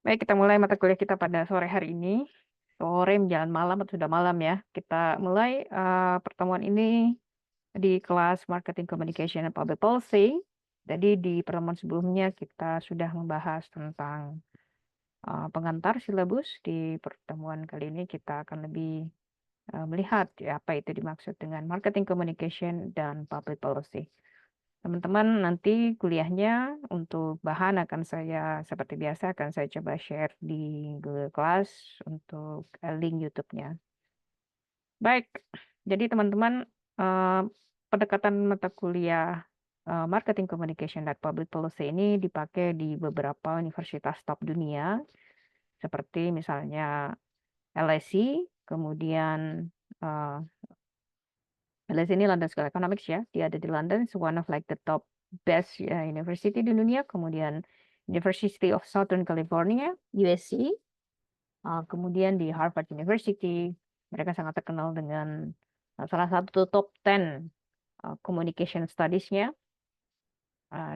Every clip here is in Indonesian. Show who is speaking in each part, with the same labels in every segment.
Speaker 1: Baik, kita mulai mata kuliah kita pada sore hari ini. Sore menjelang malam atau sudah malam ya. Kita mulai pertemuan ini di kelas Marketing Communication and Public Policy. Jadi di pertemuan sebelumnya kita sudah membahas tentang pengantar silabus. Di pertemuan kali ini kita akan lebih melihat ya, apa itu dimaksud dengan Marketing Communication dan Public Policy. Teman-teman, nanti kuliahnya untuk bahan akan saya, seperti biasa, akan saya coba share di Google Class untuk link YouTube-nya. Baik, jadi teman-teman, pendekatan mata kuliah Marketing Communication dan Public Policy ini dipakai di beberapa universitas top dunia, seperti misalnya LSE, kemudian LSE ini London School of Economics ya, dia ada di London, it's one of like the top best university di dunia. Kemudian University of Southern California, USC, kemudian di Harvard University, mereka sangat terkenal dengan salah satu top 10 communication studies-nya,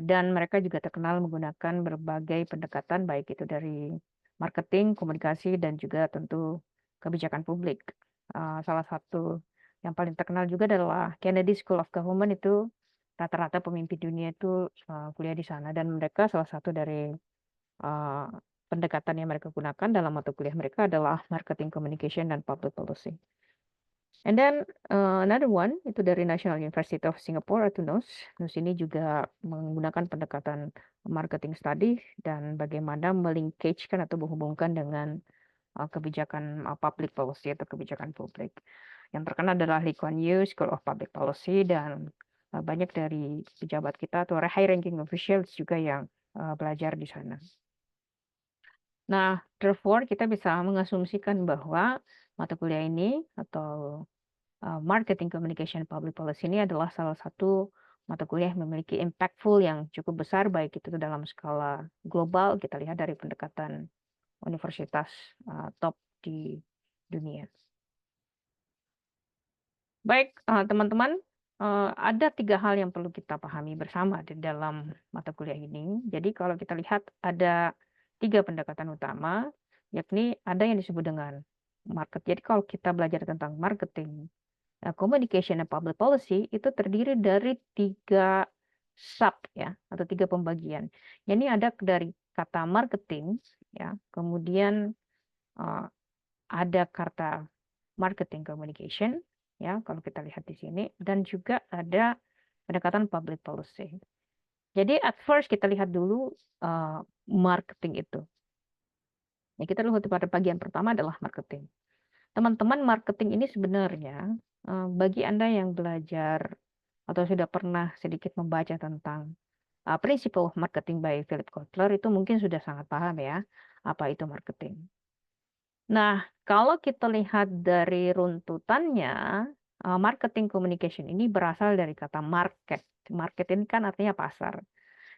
Speaker 1: dan mereka juga terkenal menggunakan berbagai pendekatan, baik itu dari marketing, komunikasi, dan juga tentu kebijakan publik. Salah satu yang paling terkenal juga adalah Kennedy School of Government. Itu rata-rata pemimpin dunia itu kuliah di sana, dan mereka salah satu dari pendekatan yang mereka gunakan dalam mata kuliah mereka adalah marketing, communication, dan public policy. And then another one itu dari National University of Singapore atau NUS. NUS ini juga menggunakan pendekatan marketing study dan bagaimana melinkage-kan atau menghubungkan dengan kebijakan public policy atau kebijakan publik. Yang terkenal adalah Lee Kuan Yew School of Public Policy, dan banyak dari pejabat kita atau high ranking officials juga yang belajar di sana. Nah, therefore kita bisa mengasumsikan bahwa mata kuliah ini atau Marketing Communication Public Policy ini adalah salah satu mata kuliah yang memiliki impactful yang cukup besar, baik itu dalam skala global, kita lihat dari pendekatan universitas top di dunia. Baik, teman-teman, ada 3 hal yang perlu kita pahami bersama di dalam mata kuliah ini. Jadi kalau kita lihat ada 3 pendekatan utama, yakni ada yang disebut dengan market. Jadi kalau kita belajar tentang marketing, communication, dan public policy, itu terdiri dari 3 sub ya, atau 3 pembagian. Ini ada dari kata marketing, ya, kemudian ada kata marketing communication, ya, kalau kita lihat di sini, dan juga ada pendekatan public policy. Jadi at first kita lihat dulu marketing itu. Ya, kita lihat pada bagian pertama adalah marketing. Teman-teman, marketing ini sebenarnya bagi Anda yang belajar atau sudah pernah sedikit membaca tentang Principle of Marketing by Philip Kotler, itu mungkin sudah sangat paham ya apa itu marketing. Nah, kalau kita lihat dari runtutannya, marketing communication ini berasal dari kata market. Market ini kan artinya pasar.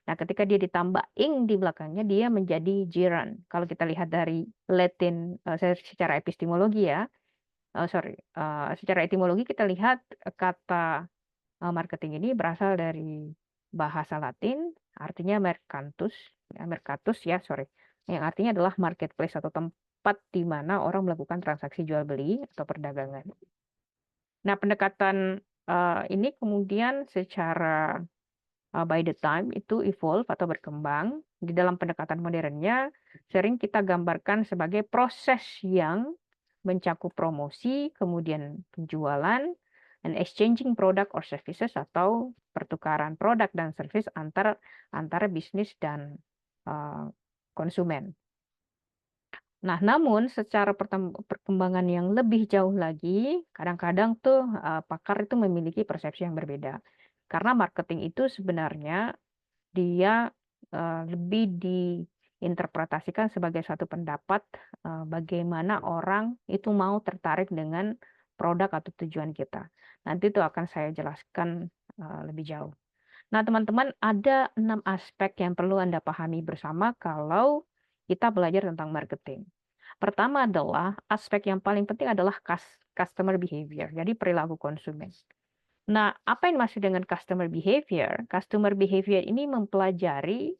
Speaker 1: Nah, ketika dia ditambah ing di belakangnya, dia menjadi gerund. Kalau kita lihat dari Latin secara epistemologi ya, secara etimologi kita lihat kata marketing ini berasal dari bahasa Latin, artinya mercantus, yang artinya adalah marketplace atau tempat di mana orang melakukan transaksi jual beli atau perdagangan. Nah, pendekatan ini kemudian secara by the time itu evolve atau berkembang. Di dalam pendekatan modernnya sering kita gambarkan sebagai proses yang mencakup promosi, kemudian penjualan, and exchanging product or services atau pertukaran produk dan service antara bisnis dan konsumen. Nah, namun secara perkembangan yang lebih jauh lagi, kadang-kadang tuh pakar itu memiliki persepsi yang berbeda. Karena marketing itu sebenarnya dia lebih diinterpretasikan sebagai satu pendapat bagaimana orang itu mau tertarik dengan produk atau tujuan kita. Nanti itu akan saya jelaskan lebih jauh. Nah, teman-teman, ada 6 aspek yang perlu Anda pahami bersama kalau kita belajar tentang marketing. Pertama adalah aspek yang paling penting adalah customer behavior, jadi perilaku konsumen. Nah, apa yang dimaksud dengan customer behavior? Customer behavior ini mempelajari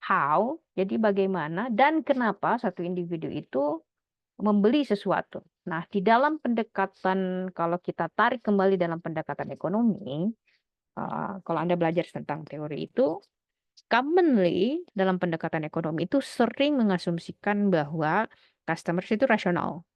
Speaker 1: how, jadi bagaimana dan kenapa satu individu itu membeli sesuatu. Nah, di dalam pendekatan, kalau kita tarik kembali dalam pendekatan ekonomi, kalau Anda belajar tentang teori itu, commonly dalam pendekatan ekonomi itu sering mengasumsikan bahwa customers itu rasional.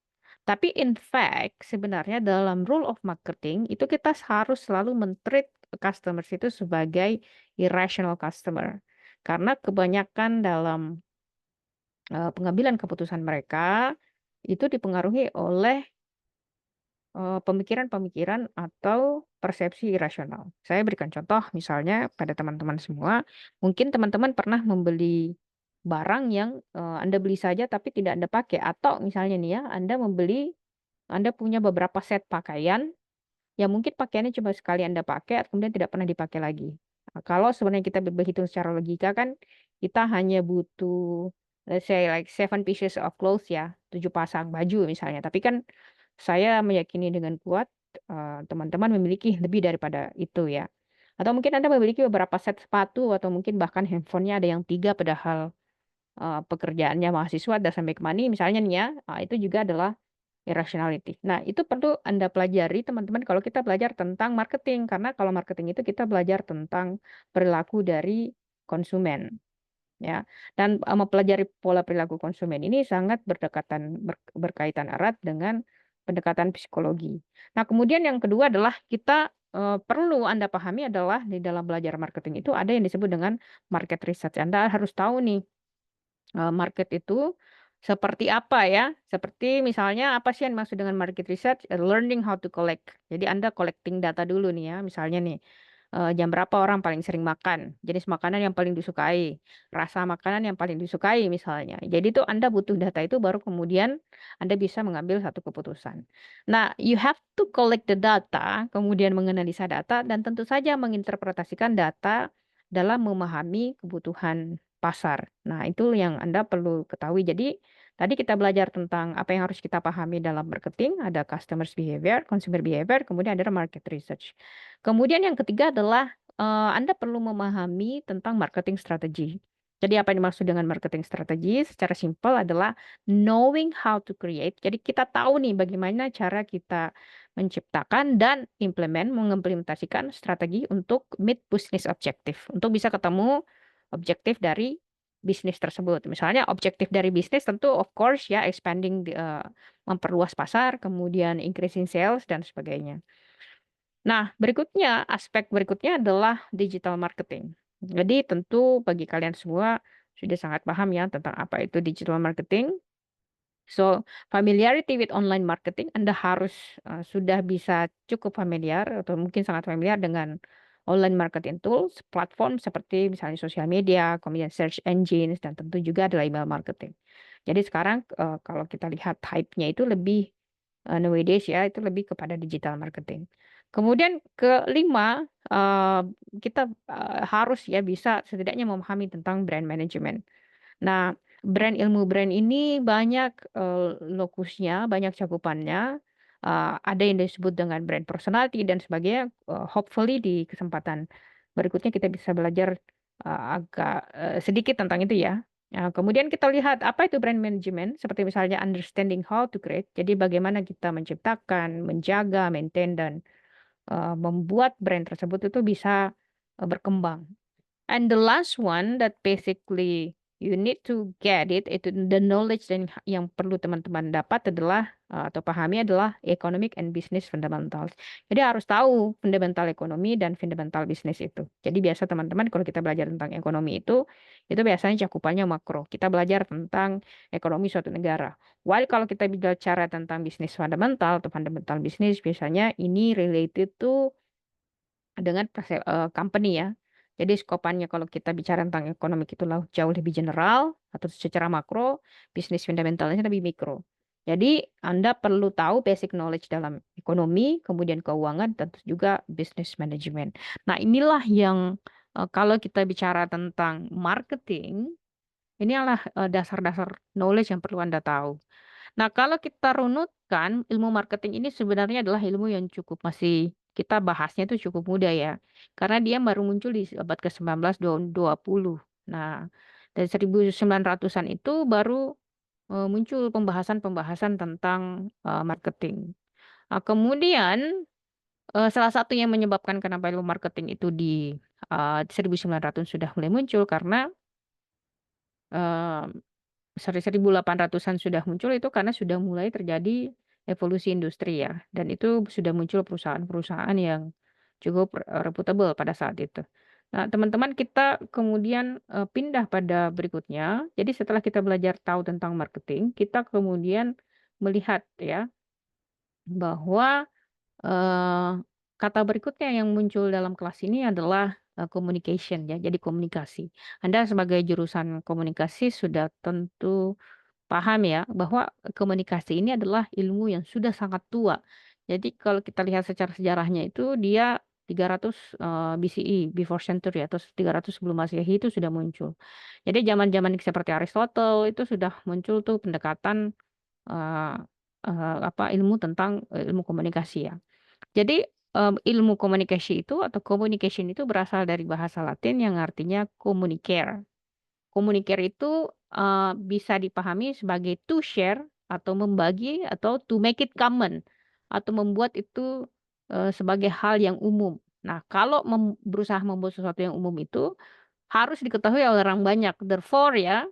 Speaker 1: Tapi in fact, sebenarnya dalam rule of marketing itu kita harus selalu men-treat customers itu sebagai irrational customer. Karena kebanyakan dalam pengambilan keputusan mereka itu dipengaruhi oleh pemikiran-pemikiran atau persepsi irasional. Saya berikan contoh misalnya pada teman-teman semua, mungkin teman-teman pernah membeli barang yang Anda beli saja tapi tidak Anda pakai, atau misalnya nih ya, Anda punya beberapa set pakaian yang mungkin pakaiannya cuma sekali Anda pakai, kemudian tidak pernah dipakai lagi. Nah, kalau sebenarnya kita berhitung secara logika kan, kita hanya butuh, let's say like 7 pieces of clothes ya, 7 pasang baju misalnya. Tapi kan saya meyakini dengan kuat teman-teman memiliki lebih daripada itu ya. Atau mungkin Anda memiliki beberapa set sepatu atau mungkin bahkan handphonenya ada yang 3 padahal pekerjaannya mahasiswa dan sampai ke money misalnya nih ya, itu juga adalah irrationality. Nah, itu perlu Anda pelajari teman-teman kalau kita belajar tentang marketing. Karena kalau marketing itu kita belajar tentang perilaku dari konsumen. Ya, dan mempelajari pola perilaku konsumen ini sangat berkaitan erat dengan pendekatan psikologi. Nah, kemudian yang kedua adalah kita perlu Anda pahami adalah di dalam belajar marketing itu ada yang disebut dengan market research. Anda harus tahu nih market itu seperti apa ya, seperti misalnya apa sih yang dimaksud dengan market research? Learning how to collect. Jadi Anda collecting data dulu nih ya, misalnya nih, jam berapa orang paling sering makan, jenis makanan yang paling disukai, rasa makanan yang paling disukai misalnya. Jadi itu Anda butuh data itu baru kemudian Anda bisa mengambil satu keputusan. Nah, you have to collect the data, kemudian menganalisa data dan tentu saja menginterpretasikan data dalam memahami kebutuhan pasar. Nah, itu yang Anda perlu ketahui. Jadi, tadi kita belajar tentang apa yang harus kita pahami dalam marketing, ada customers behavior, consumer behavior, kemudian ada market research. Kemudian yang ketiga adalah Anda perlu memahami tentang marketing strategi. Jadi apa yang dimaksud dengan marketing strategi? Secara simpel adalah knowing how to create. Jadi kita tahu nih bagaimana cara kita menciptakan dan mengimplementasikan strategi untuk meet business objective. Untuk bisa ketemu objektif dari bisnis tersebut. Misalnya objektif dari bisnis tentu of course ya expanding memperluas pasar, kemudian increasing sales dan sebagainya. Nah, aspek berikutnya adalah digital marketing. Jadi tentu bagi kalian semua sudah sangat paham ya tentang apa itu digital marketing. So, familiarity with online marketing, Anda harus sudah bisa cukup familiar atau mungkin sangat familiar dengan online marketing tools, platform seperti misalnya sosial media, kemudian search engines, dan tentu juga adalah email marketing. Jadi sekarang kalau kita lihat hype-nya itu lebih nowadays ya, itu lebih kepada digital marketing. Kemudian kelima, kita harus ya bisa setidaknya memahami tentang brand management. Nah, ilmu brand ini banyak lokusnya, banyak cakupannya. Ada yang disebut dengan brand personality dan sebagainya. Hopefully di kesempatan berikutnya kita bisa belajar agak sedikit tentang itu ya. Kemudian kita lihat apa itu brand management, seperti misalnya understanding how to create. Jadi bagaimana kita menciptakan, menjaga, maintain dan membuat brand tersebut itu bisa berkembang. And the last one that basically you need to get itu the knowledge dan yang perlu teman-teman dapat adalah atau pahami adalah economic and business fundamentals. Jadi harus tahu fundamental ekonomi dan fundamental bisnis itu. Jadi biasa teman-teman kalau kita belajar tentang ekonomi itu biasanya cakupannya makro. Kita belajar tentang ekonomi suatu negara. While kalau kita bicara tentang bisnis fundamental atau fundamental bisnis biasanya ini related to dengan company ya. Jadi skopannya kalau kita bicara tentang ekonomi itu jauh lebih general atau secara makro, bisnis fundamentalnya lebih mikro. Jadi Anda perlu tahu basic knowledge dalam ekonomi, kemudian keuangan, dan juga business management. Nah inilah yang kalau kita bicara tentang marketing, ini adalah dasar-dasar knowledge yang perlu Anda tahu. Nah, kalau kita runutkan, ilmu marketing ini sebenarnya adalah ilmu yang masih kita bahasnya itu cukup muda ya. Karena dia baru muncul di abad ke-19 20. Nah, Dari 1900-an itu baru muncul pembahasan-pembahasan tentang marketing. Kemudian salah satu yang menyebabkan kenapa ilmu marketing itu di 1900 sudah mulai muncul karena eh, 1800-an sudah muncul itu karena sudah mulai terjadi evolusi industri ya. Dan itu sudah muncul perusahaan-perusahaan yang cukup reputable pada saat itu. Nah, teman-teman kita kemudian pindah pada berikutnya. Jadi setelah kita belajar tahu tentang marketing, kita kemudian melihat ya bahwa eh, kata berikutnya yang muncul dalam kelas ini adalah communication ya. Jadi komunikasi. Anda sebagai jurusan komunikasi sudah tentu paham ya bahwa komunikasi ini adalah ilmu yang sudah sangat tua. Jadi kalau kita lihat secara sejarahnya itu dia 300 BCE, before century atau 300 sebelum Masehi itu sudah muncul. Jadi zaman-zaman seperti Aristotle itu sudah muncul tuh pendekatan eh, apa ilmu tentang ilmu komunikasi ya. Jadi ilmu komunikasi itu atau communication itu berasal dari bahasa Latin yang artinya communicare. Communicare itu bisa dipahami sebagai to share atau membagi atau to make it common atau membuat itu sebagai hal yang umum. Nah, kalau berusaha membuat sesuatu yang umum itu harus diketahui oleh orang banyak. Therefore ya,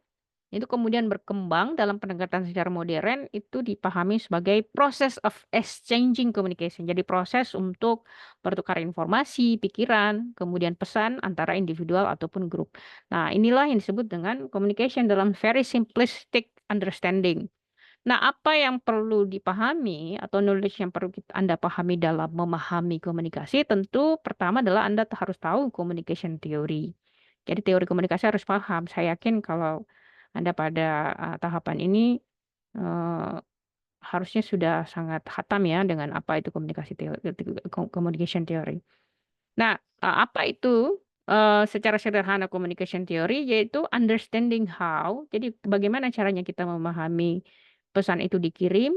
Speaker 1: itu kemudian berkembang dalam pendekatan secara modern itu dipahami sebagai proses of exchanging communication. Jadi proses untuk bertukar informasi, pikiran, kemudian pesan antara individual ataupun grup. Nah, inilah yang disebut dengan communication dalam very simplistic understanding. Nah, apa yang perlu dipahami atau knowledge yang perlu Anda pahami dalam memahami komunikasi, tentu pertama adalah Anda harus tahu communication theory. Jadi teori komunikasi harus paham. Saya yakin kalau Anda pada tahapan ini eh, harusnya sudah sangat hatam ya dengan apa itu komunikasi teori, communication theory. Nah, apa itu secara sederhana communication theory yaitu understanding how. Jadi bagaimana caranya kita memahami pesan itu dikirim,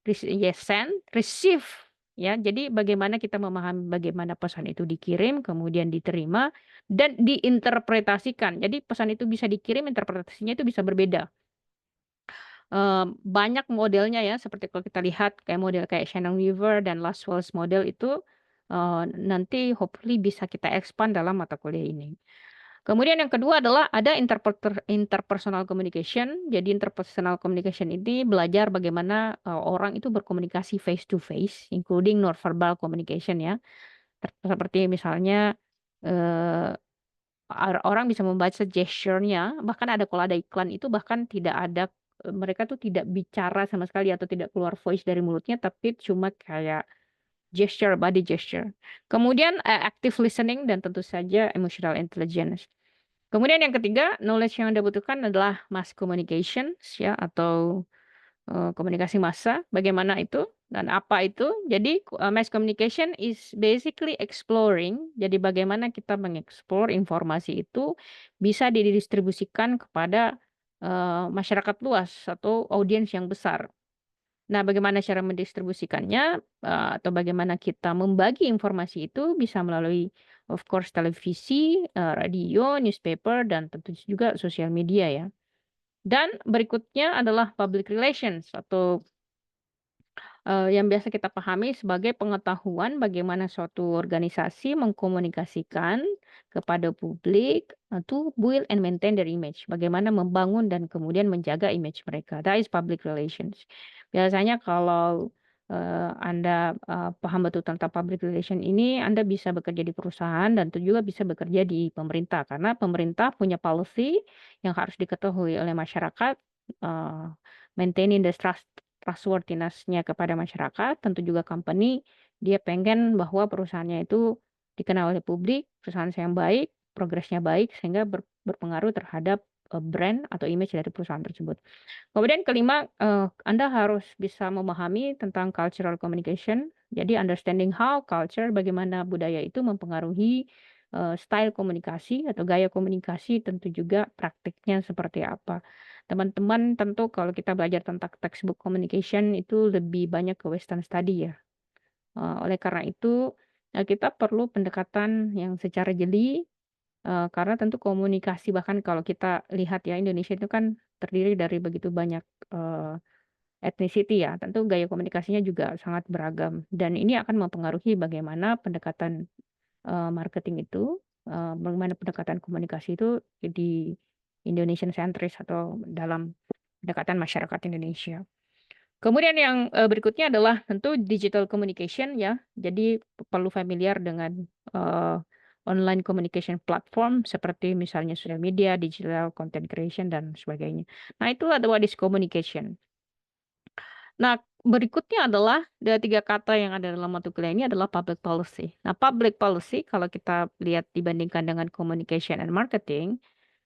Speaker 1: yes, send, receive ya. Jadi bagaimana kita memahami bagaimana pesan itu dikirim, kemudian diterima dan diinterpretasikan. Jadi pesan itu bisa dikirim, interpretasinya itu bisa berbeda. Banyak modelnya ya, seperti kalau kita lihat kayak model kayak Shannon Weaver dan Laswell's model itu nanti hopefully bisa kita expand dalam mata kuliah ini. Kemudian yang kedua adalah ada interpersonal communication. Jadi interpersonal communication ini belajar bagaimana orang itu berkomunikasi face to face, including nonverbal communication ya. Seperti misalnya eh, orang bisa membaca gesture-nya, bahkan ada kalau ada iklan itu bahkan tidak ada mereka tuh tidak bicara sama sekali atau tidak keluar voice dari mulutnya, tapi cuma kayak gesture, body gesture. Kemudian active listening dan tentu saja emotional intelligence. Kemudian yang ketiga, knowledge yang Anda butuhkan adalah mass communications ya atau komunikasi massa. Bagaimana itu dan apa itu? Jadi mass communication is basically exploring. Jadi bagaimana kita mengeksplor informasi itu bisa didistribusikan kepada masyarakat luas atau audiens yang besar. Nah, bagaimana cara mendistribusikannya atau bagaimana kita membagi informasi itu bisa melalui of course televisi, radio, newspaper dan tentu juga sosial media ya. Dan berikutnya adalah public relations atau yang biasa kita pahami sebagai pengetahuan bagaimana suatu organisasi mengkomunikasikan kepada publik to build and maintain their image. Bagaimana membangun dan kemudian menjaga image mereka. That is public relations. Biasanya kalau Anda paham betul tentang public relation ini, Anda bisa bekerja di perusahaan dan juga bisa bekerja di pemerintah. Karena pemerintah punya policy yang harus diketahui oleh masyarakat, uh, maintaining the trustworthiness-nya kepada masyarakat, tentu juga company, dia pengen bahwa perusahaannya itu dikenal oleh publik, perusahaan yang baik, progresnya baik, sehingga berpengaruh terhadap brand atau image dari perusahaan tersebut. Kemudian kelima, Anda harus bisa memahami tentang cultural communication. Jadi understanding how culture, bagaimana budaya itu mempengaruhi style komunikasi atau gaya komunikasi, tentu juga praktiknya seperti apa. Teman-teman tentu kalau kita belajar tentang textbook communication itu lebih banyak ke Western study ya. Oleh karena itu kita perlu pendekatan yang secara jeli karena tentu komunikasi bahkan kalau kita lihat ya Indonesia itu kan terdiri dari begitu banyak, ethnicity ya, tentu gaya komunikasinya juga sangat beragam dan ini akan mempengaruhi bagaimana pendekatan, marketing itu, bagaimana pendekatan komunikasi itu di Indonesian centris atau dalam pendekatan masyarakat Indonesia. Kemudian yang, berikutnya adalah tentu digital communication ya. Jadi perlu familiar dengan, eee, online communication platform seperti misalnya sosial media, digital content creation, dan sebagainya. Nah, itu adalah what is communication. Nah, berikutnya adalah ada 3 kata yang ada dalam mata kuliah ini adalah public policy. Nah, public policy kalau kita lihat dibandingkan dengan communication and marketing,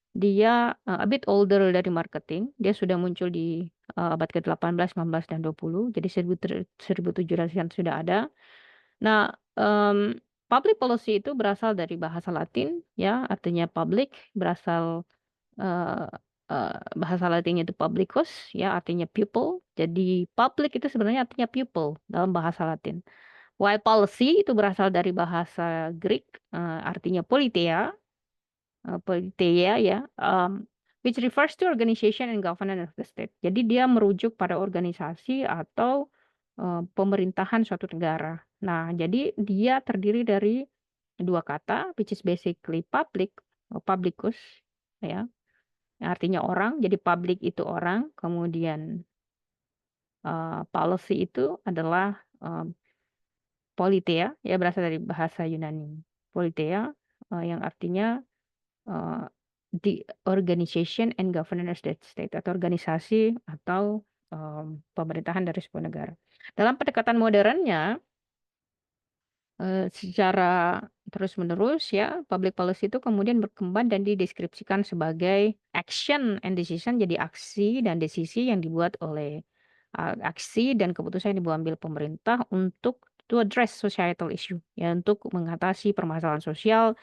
Speaker 1: dia, a bit older dari marketing. Dia sudah muncul di, abad ke-18, 19, dan 20. Jadi 1700-an sudah ada. Nah, public policy itu berasal dari bahasa Latin ya, artinya public, berasal, eee bahasa Latinnya itu publicus ya, artinya pupil. Jadi public itu sebenarnya artinya pupil dalam bahasa Latin. While policy itu berasal dari bahasa Greek, artinya politeia. Politeia ya, which refers to organization and governance of the state. Jadi dia merujuk pada organisasi atau, pemerintahan suatu negara. Nah, jadi dia terdiri dari 2 kata, which is basically public, publicus ya, artinya orang, jadi public itu orang, kemudian, policy itu adalah, politeia, ya berasal dari bahasa Yunani. Politeia, yang artinya the organization and governance that state atau organisasi atau, pemerintahan dari sebuah negara. Dalam pendekatan modernnya, secara terus-menerus ya, public policy itu kemudian berkembang dan dideskripsikan sebagai action and decision, jadi aksi dan desisi yang dibuat oleh, aksi dan keputusan yang diambil pemerintah untuk to address societal issue, ya untuk mengatasi permasalahan sosial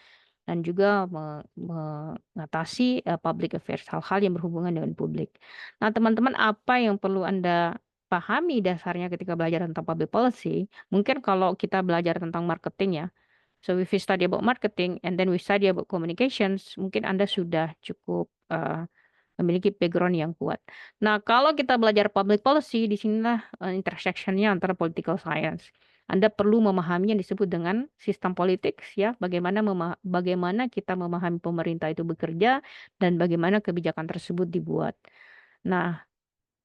Speaker 1: dan juga mengatasi, public affairs, hal-hal yang berhubungan dengan publik. Nah, teman-teman, apa yang perlu Anda pahami dasarnya ketika belajar tentang public policy, mungkin kalau kita belajar tentang marketing ya, so if we study about marketing and then we study about communications, mungkin Anda sudah cukup, memiliki background yang kuat. Nah, kalau kita belajar public policy, di sinilah, intersection-nya antara political science. Anda perlu memahami yang disebut dengan sistem politik ya, bagaimana kita memahami pemerintah itu bekerja dan bagaimana kebijakan tersebut dibuat. Nah,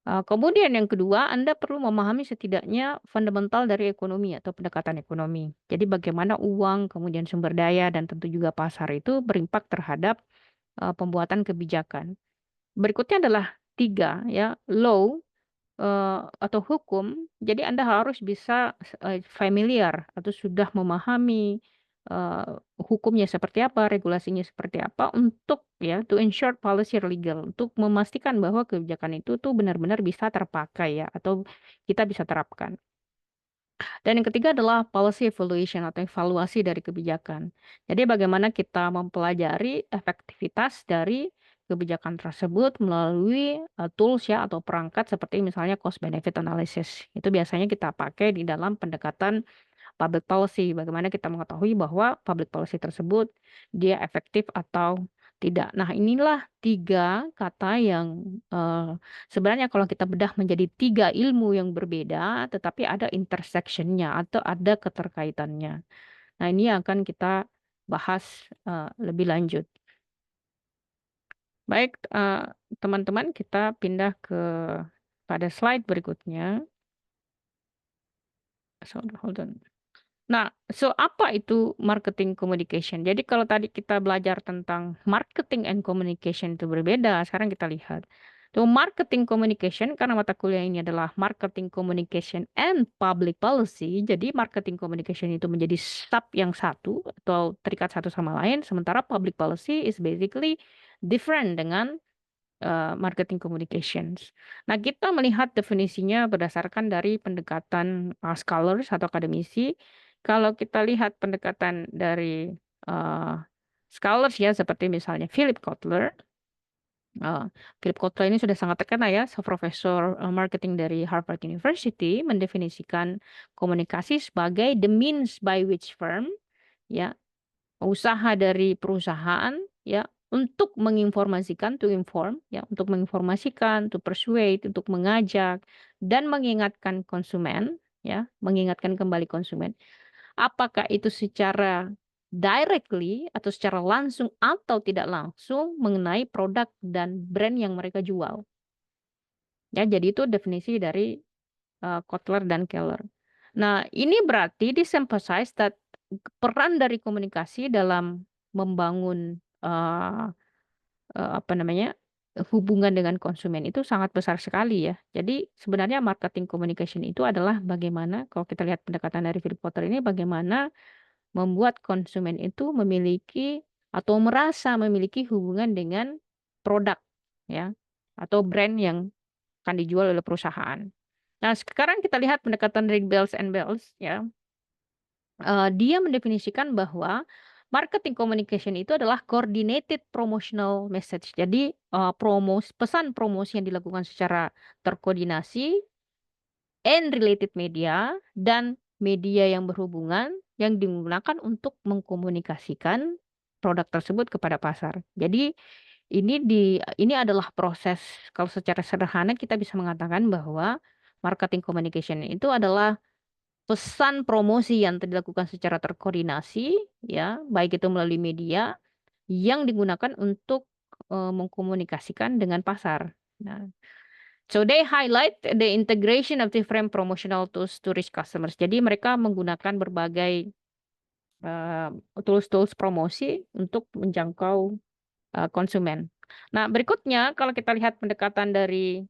Speaker 1: kemudian yang kedua, Anda perlu memahami setidaknya fundamental dari ekonomi atau pendekatan ekonomi. Jadi bagaimana uang, kemudian sumber daya, dan tentu juga pasar itu berimpak terhadap, pembuatan kebijakan. Berikutnya adalah 3 ya, law, atau hukum. Jadi Anda harus bisa familiar atau sudah memahami, hukumnya seperti apa, regulasinya seperti apa untuk ya, to ensure policy are legal, untuk memastikan bahwa kebijakan itu tuh benar-benar bisa terpakai ya, atau kita bisa terapkan. Dan yang ketiga adalah policy evaluation atau evaluasi dari kebijakan. Jadi bagaimana kita mempelajari efektivitas dari kebijakan tersebut melalui tools ya atau perangkat seperti misalnya cost benefit analysis. Itu biasanya kita pakai di dalam pendekatan public policy. Bagaimana kita mengetahui bahwa public policy tersebut dia efektif atau tidak. Nah, inilah 3 kata yang, sebenarnya kalau kita bedah menjadi 3 ilmu yang berbeda, tetapi ada intersection-nya atau ada keterkaitannya. Nah, ini yang akan kita bahas, lebih lanjut. Baik, teman-teman, kita pindah pada slide berikutnya. Hold on. Nah, so apa itu marketing communication? Jadi kalau tadi kita belajar tentang marketing and communication itu berbeda, sekarang kita lihat. Tuh marketing communication karena mata kuliah ini adalah marketing communication and public policy. Jadi marketing communication itu menjadi sub yang satu atau terikat satu sama lain, sementara public policy is basically different dengan marketing communications. Nah, kita melihat definisinya berdasarkan dari pendekatan, scholars atau akademisi. Kalau kita lihat pendekatan dari, eee, scholars ya, seperti misalnya Philip Kotler. Philip Kotler ini sudah sangat terkenal ya, profesor, marketing dari Harvard University, mendefinisikan komunikasi sebagai the means by which firm ya usaha dari perusahaan ya untuk menginformasikan, to inform ya, untuk menginformasikan, to persuade, untuk mengajak dan mengingatkan konsumen ya, mengingatkan kembali konsumen. Apakah itu secara directly atau secara langsung atau tidak langsung mengenai produk dan brand yang mereka jual. Ya, jadi itu definisi dari Kotler dan Keller. Nah, ini berarti disemphasize that peran dari komunikasi dalam membangun apa namanya, hubungan dengan konsumen itu sangat besar sekali ya. Jadi sebenarnya marketing communication itu adalah bagaimana kalau kita lihat pendekatan dari Philip Kotler ini bagaimana membuat konsumen itu memiliki atau merasa memiliki hubungan dengan produk ya atau brand yang akan dijual oleh perusahaan. Nah, sekarang kita lihat pendekatan dari Bells and Bells ya. Dia mendefinisikan bahwa marketing communication itu adalah coordinated promotional message. Jadi, pesan promosi yang dilakukan secara terkoordinasi and related media dan media yang berhubungan yang digunakan untuk mengkomunikasikan produk tersebut kepada pasar. Jadi ini adalah proses kalau secara sederhana kita bisa mengatakan bahwa marketing communication itu adalah pesan promosi yang dilakukan secara terkoordinasi ya, baik itu melalui media yang digunakan untuk mengkomunikasikan dengan pasar. Nah, so they highlight the integration of different promotional tools to reach customers. Jadi mereka menggunakan berbagai tools-tools promosi untuk menjangkau konsumen. Nah, berikutnya kalau kita lihat pendekatan dari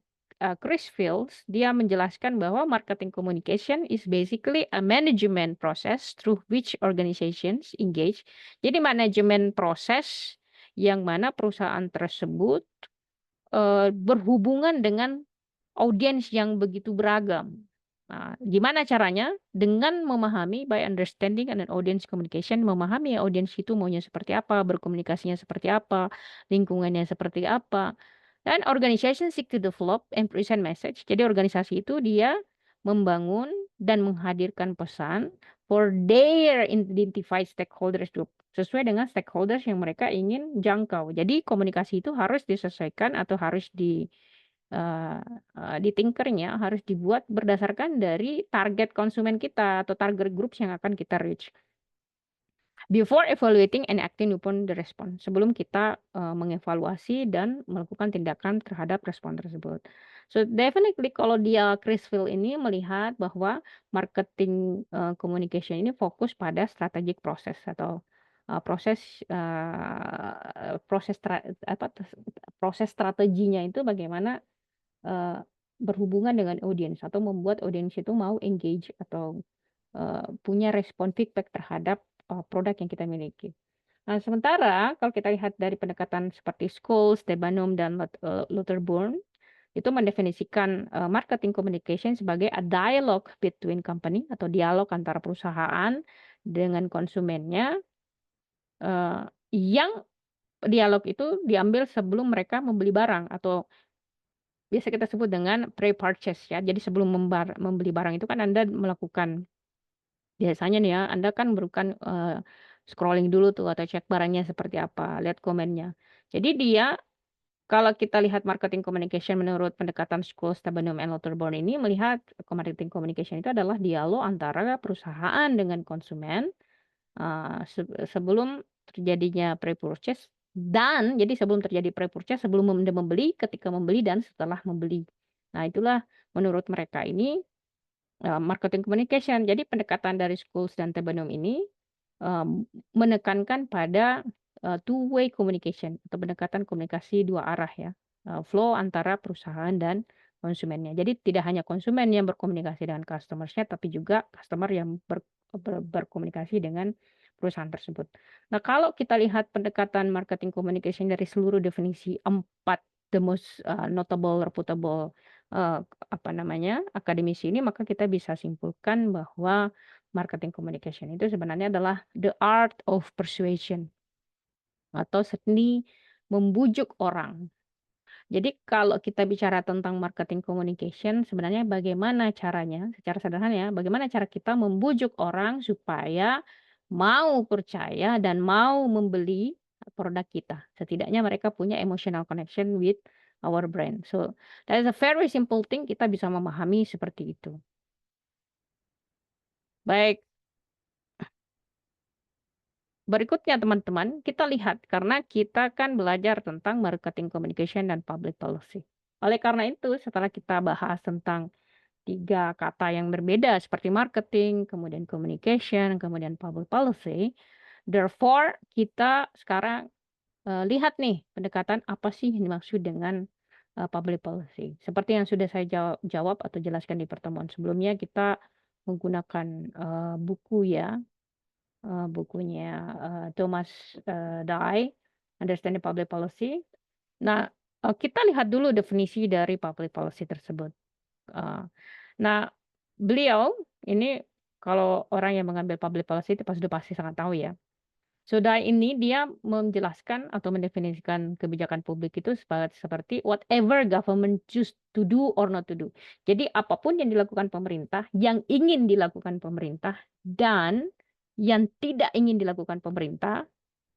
Speaker 1: Chris Fields, dia menjelaskan bahwa marketing communication is basically a management process through which organizations engage. Jadi manajemen proses yang mana perusahaan tersebut berhubungan dengan audiens yang begitu beragam. Nah, gimana caranya? Dengan memahami by understanding and audience communication, memahami audiens itu maunya seperti apa, berkomunikasinya seperti apa, lingkungannya seperti apa. Dan organization seek to develop and present message. Jadi organisasi itu dia membangun dan menghadirkan pesan for their identified stakeholders group sesuai dengan stakeholders yang mereka ingin jangkau. Jadi komunikasi itu harus disesuaikan atau harus di-tinkernya harus dibuat berdasarkan dari target konsumen kita atau target groups yang akan kita reach. Before evaluating and acting upon the response. Sebelum kita mengevaluasi dan melakukan tindakan terhadap respon tersebut. So definitely kalau dia Chrisfield ini melihat bahwa marketing communication ini fokus pada strategic process atau proses proses strateginya itu bagaimana berhubungan dengan audiens atau membuat audiens itu mau engage atau punya respon feedback terhadap produk yang kita miliki. Nah, sementara kalau kita lihat dari pendekatan seperti Scholes, Debenham, dan Lauterbur, itu mendefinisikan marketing communication sebagai a dialogue between company atau dialog antara perusahaan dengan konsumennya yang dialog itu diambil sebelum mereka membeli barang atau biasa kita sebut dengan pre-purchase ya. Jadi sebelum membeli barang itu kan Anda melakukan biasanya nih ya, Anda kan melakukan scrolling dulu tuh atau cek barangnya seperti apa, lihat komennya. Jadi dia kalau kita lihat marketing communication menurut pendekatan Scholes, Debenham, and Lauterbur ini melihat marketing communication itu adalah dialog antara perusahaan dengan konsumen sebelum terjadinya pre-purchase dan jadi sebelum terjadi pre-purchase, sebelum Anda membeli, ketika membeli, dan setelah membeli. Nah, itulah menurut mereka ini marketing communication. Jadi pendekatan dari Scholes dan Debenham ini menekankan pada two-way communication atau pendekatan komunikasi dua arah ya, flow antara perusahaan dan konsumennya. Jadi tidak hanya konsumen yang berkomunikasi dengan customer-nya, tapi juga customer yang berkomunikasi dengan perusahaan tersebut. Nah, kalau kita lihat pendekatan marketing communication dari seluruh definisi 4 the most notable, reputable akademisi ini, maka kita bisa simpulkan bahwa marketing communication itu sebenarnya adalah the art of persuasion atau seni membujuk orang. Jadi kalau kita bicara tentang marketing communication, sebenarnya bagaimana caranya, secara sederhana ya, bagaimana cara kita membujuk orang supaya mau percaya dan mau membeli produk kita. Setidaknya mereka punya emotional connection with our brand. So, that is a very simple thing, kita bisa memahami seperti itu. Baik, berikutnya teman-teman, kita lihat karena kita kan belajar tentang marketing communication dan public policy. Oleh karena itu, setelah kita bahas tentang 3 kata yang berbeda seperti marketing, kemudian communication, kemudian public policy, therefore kita sekarang lihat nih pendekatan apa sih yang dimaksud dengan public policy. Seperti yang sudah saya jawab atau jelaskan di pertemuan sebelumnya, kita menggunakan buku ya, bukunya Thomas Dye, Understanding Public Policy. Nah, kita lihat dulu definisi dari public policy tersebut. Nah, beliau ini kalau orang yang mengambil public policy itu sudah pasti sangat tahu ya. Sudah ini dia menjelaskan atau mendefinisikan kebijakan publik itu seperti whatever government choose to do or not to do. Jadi apapun yang dilakukan pemerintah, yang ingin dilakukan pemerintah, dan yang tidak ingin dilakukan pemerintah,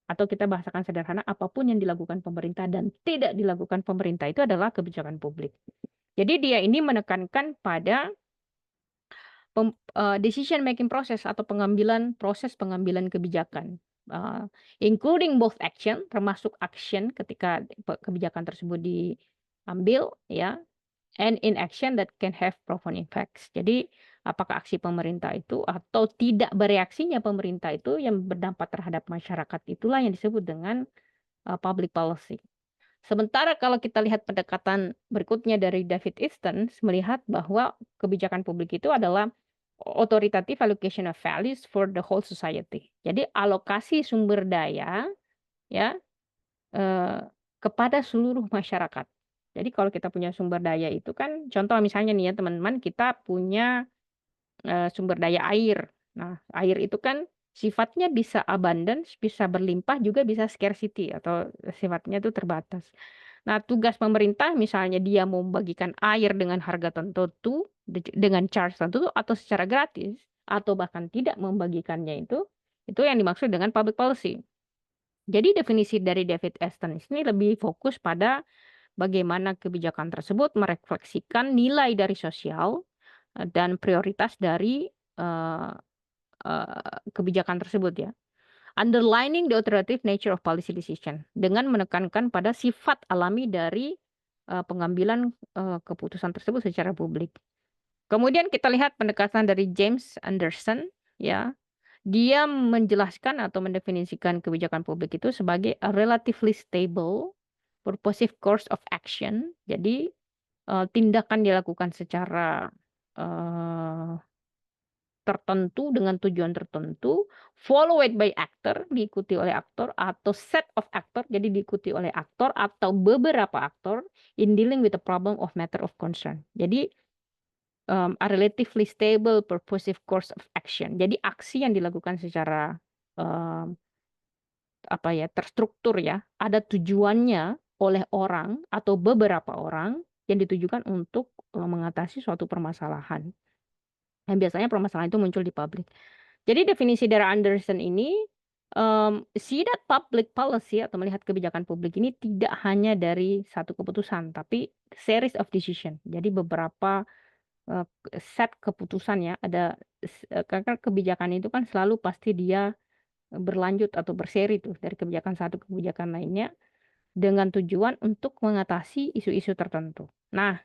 Speaker 1: atau kita bahasakan sederhana, apapun yang dilakukan pemerintah dan tidak dilakukan pemerintah itu adalah kebijakan publik. Jadi dia ini menekankan pada decision making process atau proses pengambilan kebijakan, including both action, termasuk action ketika kebijakan tersebut diambil ya, and inaction that can have profound effects. Jadi apakah aksi pemerintah itu atau tidak bereaksinya pemerintah itu yang berdampak terhadap masyarakat, itulah yang disebut dengan public policy. Sementara kalau kita lihat pendekatan berikutnya dari David Easton, melihat bahwa kebijakan publik itu adalah authoritative allocation of values for the whole society. Jadi alokasi sumber daya ya kepada seluruh masyarakat. Jadi kalau kita punya sumber daya itu kan, contoh misalnya nih ya teman-teman, kita punya sumber daya air. Nah, air itu kan sifatnya bisa abundance, bisa berlimpah, juga bisa scarcity atau sifatnya itu terbatas. Nah, tugas pemerintah misalnya dia mau membagikan air dengan harga tertentu, dengan charge tertentu, atau secara gratis, atau bahkan tidak membagikannya itu yang dimaksud dengan public policy. Jadi definisi dari David Easton ini lebih fokus pada bagaimana kebijakan tersebut merefleksikan nilai dari sosial dan prioritas dari kebijakan tersebut ya. Underlining the authoritative nature of policy decision dengan menekankan pada sifat alami dari pengambilan keputusan tersebut secara publik. Kemudian kita lihat pendekatan dari James Anderson ya. Dia menjelaskan atau mendefinisikan kebijakan publik itu sebagai a relatively stable purposive course of action. Jadi tindakan dilakukan secara tertentu dengan tujuan tertentu, followed by actor, diikuti oleh aktor, atau set of actor, jadi diikuti oleh aktor atau beberapa aktor in dealing with the problem of matter of concern. Jadi a relatively stable purposive course of action. Jadi aksi yang dilakukan secara terstruktur ya, ada tujuannya oleh orang atau beberapa orang yang ditujukan untuk mengatasi suatu permasalahan. Dan biasanya permasalahan itu muncul di publik. Jadi definisi dari Anderson ini, see that public policy atau melihat kebijakan publik ini tidak hanya dari satu keputusan, tapi series of decision. Jadi beberapa set keputusan ya, karena kebijakan itu kan selalu pasti dia berlanjut atau berseri tuh dari kebijakan satu ke kebijakan lainnya dengan tujuan untuk mengatasi isu-isu tertentu. Nah,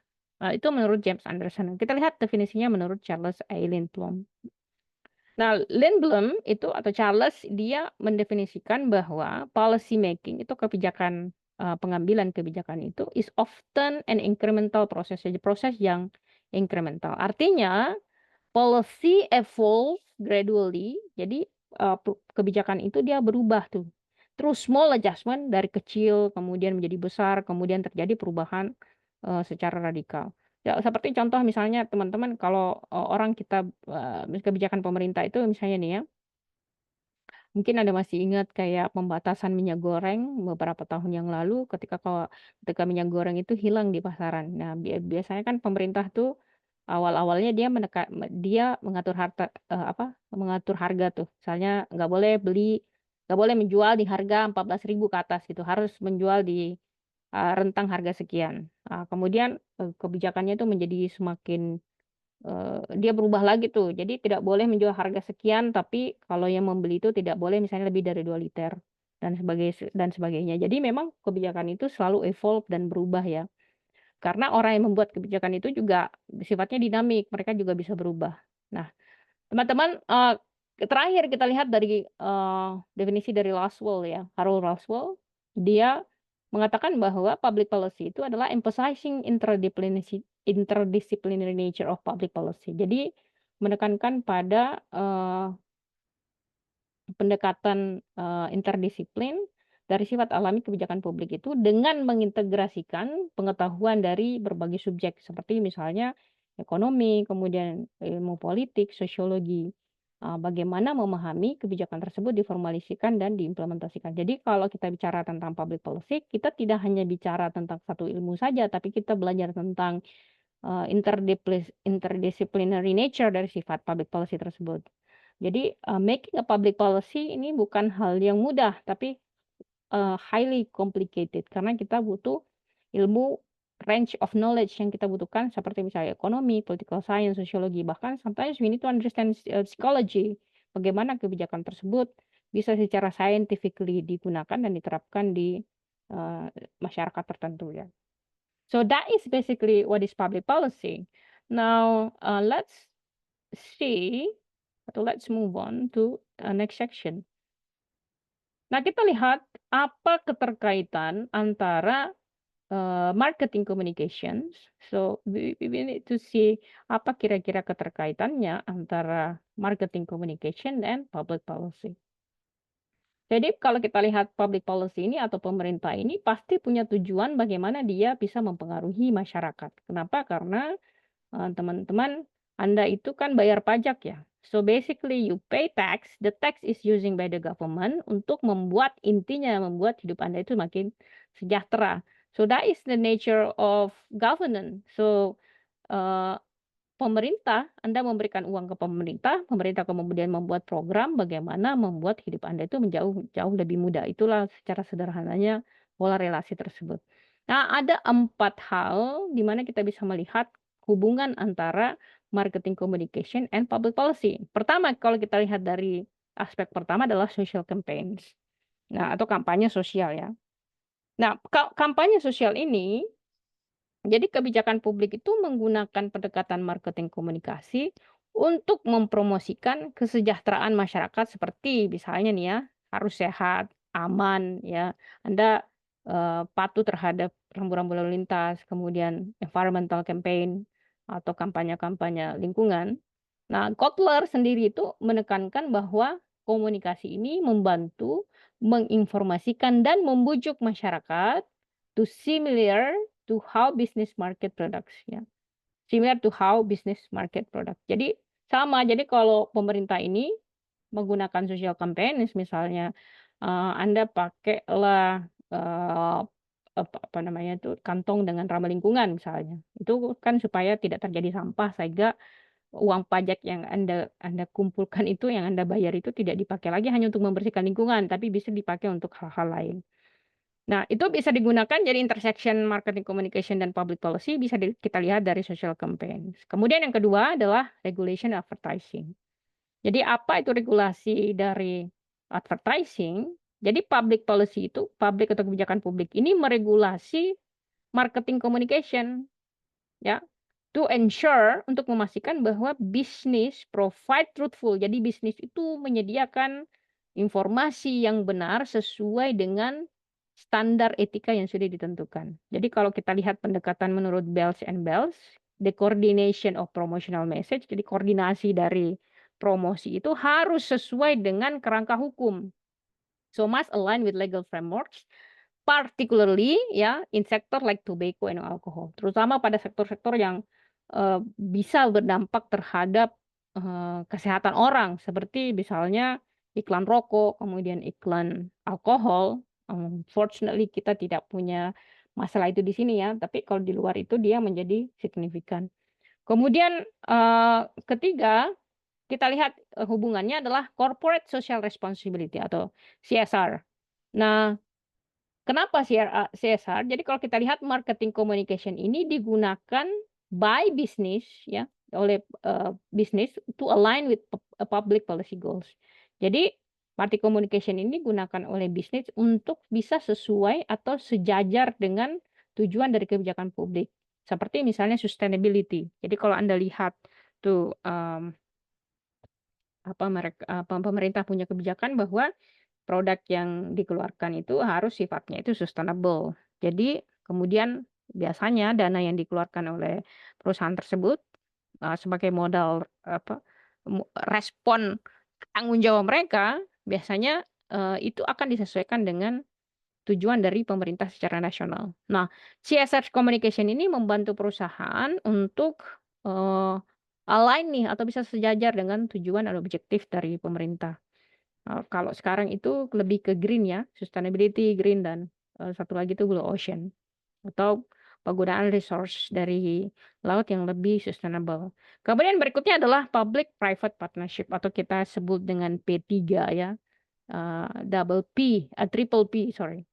Speaker 1: itu menurut James Anderson. Kita lihat definisinya menurut Charles A. Lindblom. Nah, Lindblom itu atau Charles dia mendefinisikan bahwa policy making itu kebijakan pengambilan kebijakan itu is often an incremental process, jadi proses yang incremental. Artinya policy evolve gradually. Jadi kebijakan itu dia berubah tuh. Terus small adjustment dari kecil kemudian menjadi besar, kemudian terjadi perubahan secara radikal. Ya, seperti contoh misalnya teman-teman kalau orang kita kebijakan pemerintah itu misalnya nih ya, mungkin Anda masih ingat kayak pembatasan minyak goreng beberapa tahun yang lalu ketika minyak goreng itu hilang di pasaran. Nah, biasanya kan pemerintah tuh awal-awalnya dia mengatur mengatur harga tuh. Misalnya nggak boleh menjual di harga 14.000 ke atas gitu, harus menjual di rentang harga sekian. Kemudian, kebijakannya itu menjadi semakin, dia berubah lagi tuh. Jadi tidak boleh menjual harga sekian, tapi kalau yang membeli itu tidak boleh misalnya lebih dari 2 liter dan sebagainya. Jadi memang kebijakan itu selalu evolve dan berubah ya. Karena orang yang membuat kebijakan itu juga sifatnya dinamik, mereka juga bisa berubah. Nah, teman-teman, terakhir kita lihat dari, definisi dari Lasswell ya, Harold Lasswell, dia mengatakan bahwa public policy itu adalah emphasizing interdisciplinary nature of public policy. Jadi menekankan pada, pendekatan, interdisiplin dari sifat alami kebijakan publik itu dengan mengintegrasikan pengetahuan dari berbagai subjek seperti misalnya ekonomi, kemudian ilmu politik, sosiologi. Bagaimana memahami kebijakan tersebut diformalisikan dan diimplementasikan. Jadi kalau kita bicara tentang public policy, kita tidak hanya bicara tentang satu ilmu saja, tapi kita belajar tentang, interdisciplinary nature dari sifat public policy tersebut. Jadi, making a public policy ini bukan hal yang mudah, tapi, highly complicated karena kita butuh ilmu range of knowledge yang kita butuhkan seperti misalnya ekonomi, political science, sosiologi, bahkan sometimes we need to understand psychology. Bagaimana kebijakan tersebut bisa secara scientifically digunakan dan diterapkan di, masyarakat tertentu ya. So that is basically what is public policy. Now, let's move on to next section. Nah, kita lihat apa keterkaitan antara marketing communications. So we need to see apa kira-kira keterkaitannya antara marketing communication and public policy. Jadi kalau kita lihat public policy ini atau pemerintah ini pasti punya tujuan bagaimana dia bisa mempengaruhi masyarakat. Kenapa? Karena teman-teman, Anda itu kan bayar pajak ya. So basically you pay tax, the tax is using by the government untuk membuat hidup Anda itu makin sejahtera. So that is the nature of governance. So uh, Anda memberikan uang ke pemerintah, pemerintah kemudian membuat program bagaimana membuat hidup Anda itu jauh lebih mudah. Itulah secara sederhananya pola relasi tersebut. Nah, ada 4 hal di mana kita bisa melihat hubungan antara marketing communication and public policy. Pertama, kalau kita lihat dari aspek pertama adalah social campaigns. Nah, atau kampanye sosial ya. Nah, kampanye sosial ini jadi kebijakan publik itu menggunakan pendekatan marketing komunikasi untuk mempromosikan kesejahteraan masyarakat seperti misalnya nih ya, harus sehat, aman ya, Anda, patuh terhadap rambu-rambu lalu lintas, kemudian environmental campaign atau kampanye-kampanye lingkungan. Nah, Kotler sendiri itu menekankan bahwa komunikasi ini membantu menginformasikan dan membujuk masyarakat to similar to how business market products ya. Similar to how business market product. Jadi sama, jadi kalau pemerintah ini menggunakan social campaigns misalnya, Anda pakailah, apa namanya itu, kantong dengan ramah lingkungan misalnya. Itu kan supaya tidak terjadi sampah sehingga uang pajak yang Anda kumpulkan itu, yang Anda bayar itu tidak dipakai lagi hanya untuk membersihkan lingkungan, tapi bisa dipakai untuk hal-hal lain. Nah, itu bisa digunakan jadi intersection marketing communication dan public policy bisa kita lihat dari social campaign. Kemudian yang kedua adalah regulation advertising. Jadi apa itu regulasi dari advertising? Jadi public policy itu, public atau kebijakan publik ini meregulasi marketing communication ya, to ensure, untuk memastikan bahwa bisnis provide truthful. Jadi bisnis itu menyediakan informasi yang benar sesuai dengan standar etika yang sudah ditentukan. Jadi kalau kita lihat pendekatan menurut Bells and Bells, the coordination of promotional message, jadi koordinasi dari promosi itu harus sesuai dengan kerangka hukum. So must align with legal frameworks, particularly ya in sector like tobacco and alcohol. Terutama pada sektor-sektor yang bisa berdampak terhadap kesehatan orang seperti misalnya iklan rokok, kemudian iklan alkohol. Fortunately kita tidak punya masalah itu di sini ya, tapi kalau di luar itu dia menjadi signifikan. Kemudian ketiga, kita lihat hubungannya adalah corporate social responsibility atau CSR. Nah, kenapa CSR? Jadi kalau kita lihat marketing communication ini digunakan by business ya, oleh bisnis to align with public policy goals. Jadi marketing communication ini digunakan oleh bisnis untuk bisa sesuai atau sejajar dengan tujuan dari kebijakan publik. Seperti misalnya sustainability. Jadi kalau Anda lihat tuh pemerintah punya kebijakan bahwa produk yang dikeluarkan itu harus sifatnya itu sustainable. Jadi kemudian biasanya dana yang dikeluarkan oleh perusahaan tersebut sebagai modal respon tanggung jawab mereka biasanya itu akan disesuaikan dengan tujuan dari pemerintah secara nasional. Nah, CSR communication ini membantu perusahaan untuk align nih atau bisa sejajar dengan tujuan dan objektif dari pemerintah. Kalau sekarang itu lebih ke green ya, sustainability, green, dan satu lagi itu blue ocean atau penggunaan resource dari laut yang lebih sustainable. Kemudian berikutnya adalah public private partnership atau kita sebut dengan P3 ya. Triple P, sorry.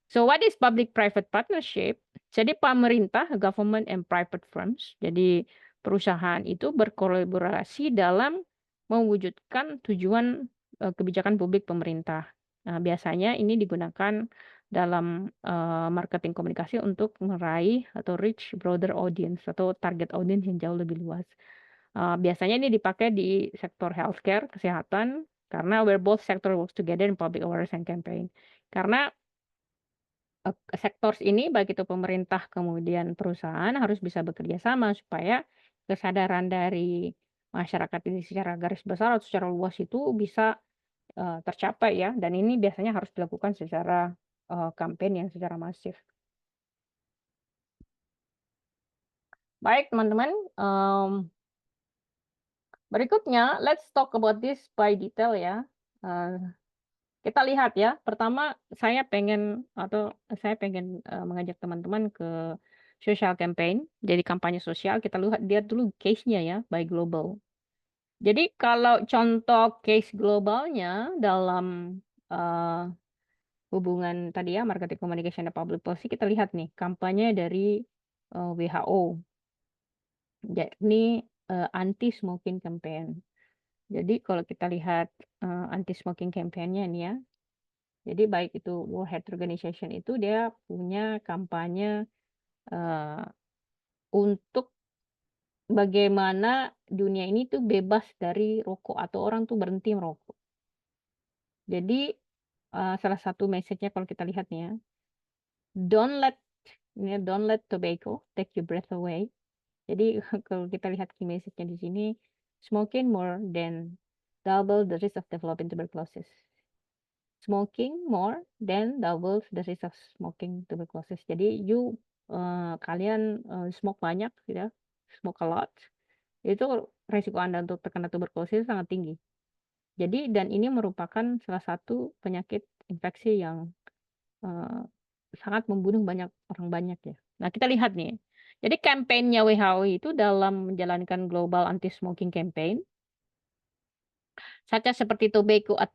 Speaker 1: So what is public private partnership? Jadi pemerintah, government and private firms. Jadi perusahaan itu berkolaborasi dalam mewujudkan tujuan kebijakan publik pemerintah. Nah, biasanya ini digunakan dalam marketing komunikasi untuk meraih atau reach broader audience atau target audience yang jauh lebih luas. Biasanya ini dipakai di sektor healthcare, kesehatan, karena where both sector works together in public awareness and campaign. Karena sektor ini baik itu pemerintah kemudian perusahaan harus bisa bekerja sama supaya kesadaran dari masyarakat ini secara garis besar atau secara luas itu bisa tercapai ya, dan ini biasanya harus dilakukan secara campaign yang secara masif. Baik teman-teman, berikutnya let's talk about this by detail ya. Kita lihat ya, pertama saya pengen mengajak teman-teman ke social campaign, jadi kampanye sosial. Kita lihat dulu case-nya ya, by global. Jadi kalau contoh case globalnya dalam hubungan tadi ya, marketing communication dan public policy, kita lihat nih kampanye dari WHO, yakni anti-smoking campaign. Jadi kalau kita lihat anti-smoking campaign-nya nih ya, jadi baik itu World Health Organization itu dia punya kampanye untuk bagaimana dunia ini tuh bebas dari rokok atau orang tuh berhenti merokok. Jadi salah satu message-nya kalau kita lihat nih ya, don't let tobacco take your breath away. Jadi kalau kita lihat key message-nya di sini, smoking more than double the risk of developing tuberculosis. Smoking more than doubles the risk of smoking tuberculosis. Jadi kalian smoke banyak gitu ya, smoke a lot, itu resiko Anda untuk terkena tuberkulosis sangat tinggi. Jadi dan ini merupakan salah satu penyakit infeksi yang sangat membunuh orang banyak ya. Nah, kita lihat nih. Jadi kampanyenya WHO itu dalam menjalankan Global Anti-Smoking Campaign, saja seperti tobacco a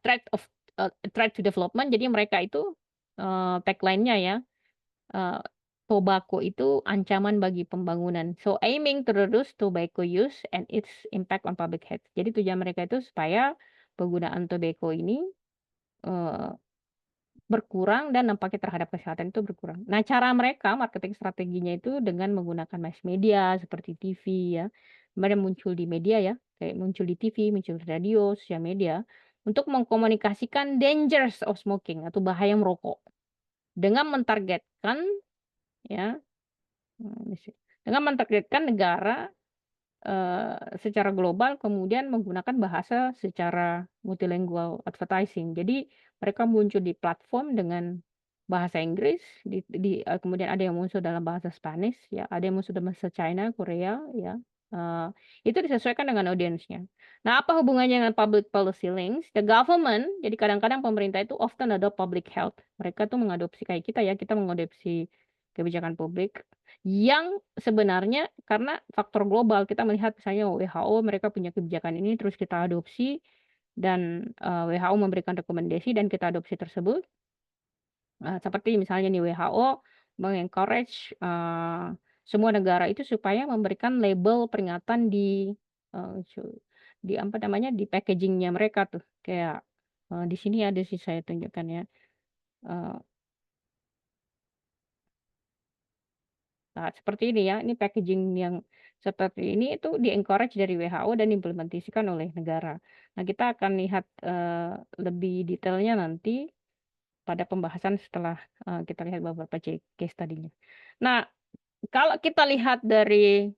Speaker 1: threat to development. Jadi mereka itu tagline-nya ya, tobacco itu ancaman bagi pembangunan. So aiming to reduce tobacco use and its impact on public health. Jadi tujuan mereka itu supaya penggunaan tobacco ini berkurang dan dampaknya terhadap kesehatan itu berkurang. Nah, cara mereka marketing strateginya itu dengan menggunakan mass media seperti TV ya. Kemudian muncul di media ya, kayak muncul di TV, muncul di radio, sosial media untuk mengkomunikasikan dangers of smoking atau bahaya merokok dengan mentargetkan ya negara secara global, kemudian menggunakan bahasa secara multilingual advertising. Jadi mereka muncul di platform dengan bahasa Inggris, kemudian ada yang muncul dalam bahasa Spanish, ya, ada yang muncul dalam bahasa China, Korea, ya. Itu disesuaikan dengan audiensnya. Nah, apa hubungannya dengan public policy links? The government, jadi kadang-kadang pemerintah itu often adopt public health. Mereka tuh mengadopsi kayak kita ya, kita mengadopsi kebijakan publik. yang sebenarnya karena faktor global kita melihat misalnya WHO mereka punya kebijakan ini terus kita adopsi dan, WHO memberikan rekomendasi dan kita adopsi tersebut. Seperti misalnya nih WHO meng-encourage, semua negara itu supaya memberikan label peringatan di, eee, su di apa namanya, di packaging-nya mereka tuh. Kayak, di sini ada sih saya tunjukkan ya, eee, seperti ini ya, ini packaging yang seperti ini itu di-encourage dari WHO dan diimplementasikan oleh negara. Nah kita akan lihat, lebih detailnya nanti pada pembahasan setelah, kita lihat beberapa case study-nya. Nah, kalau kita lihat dari,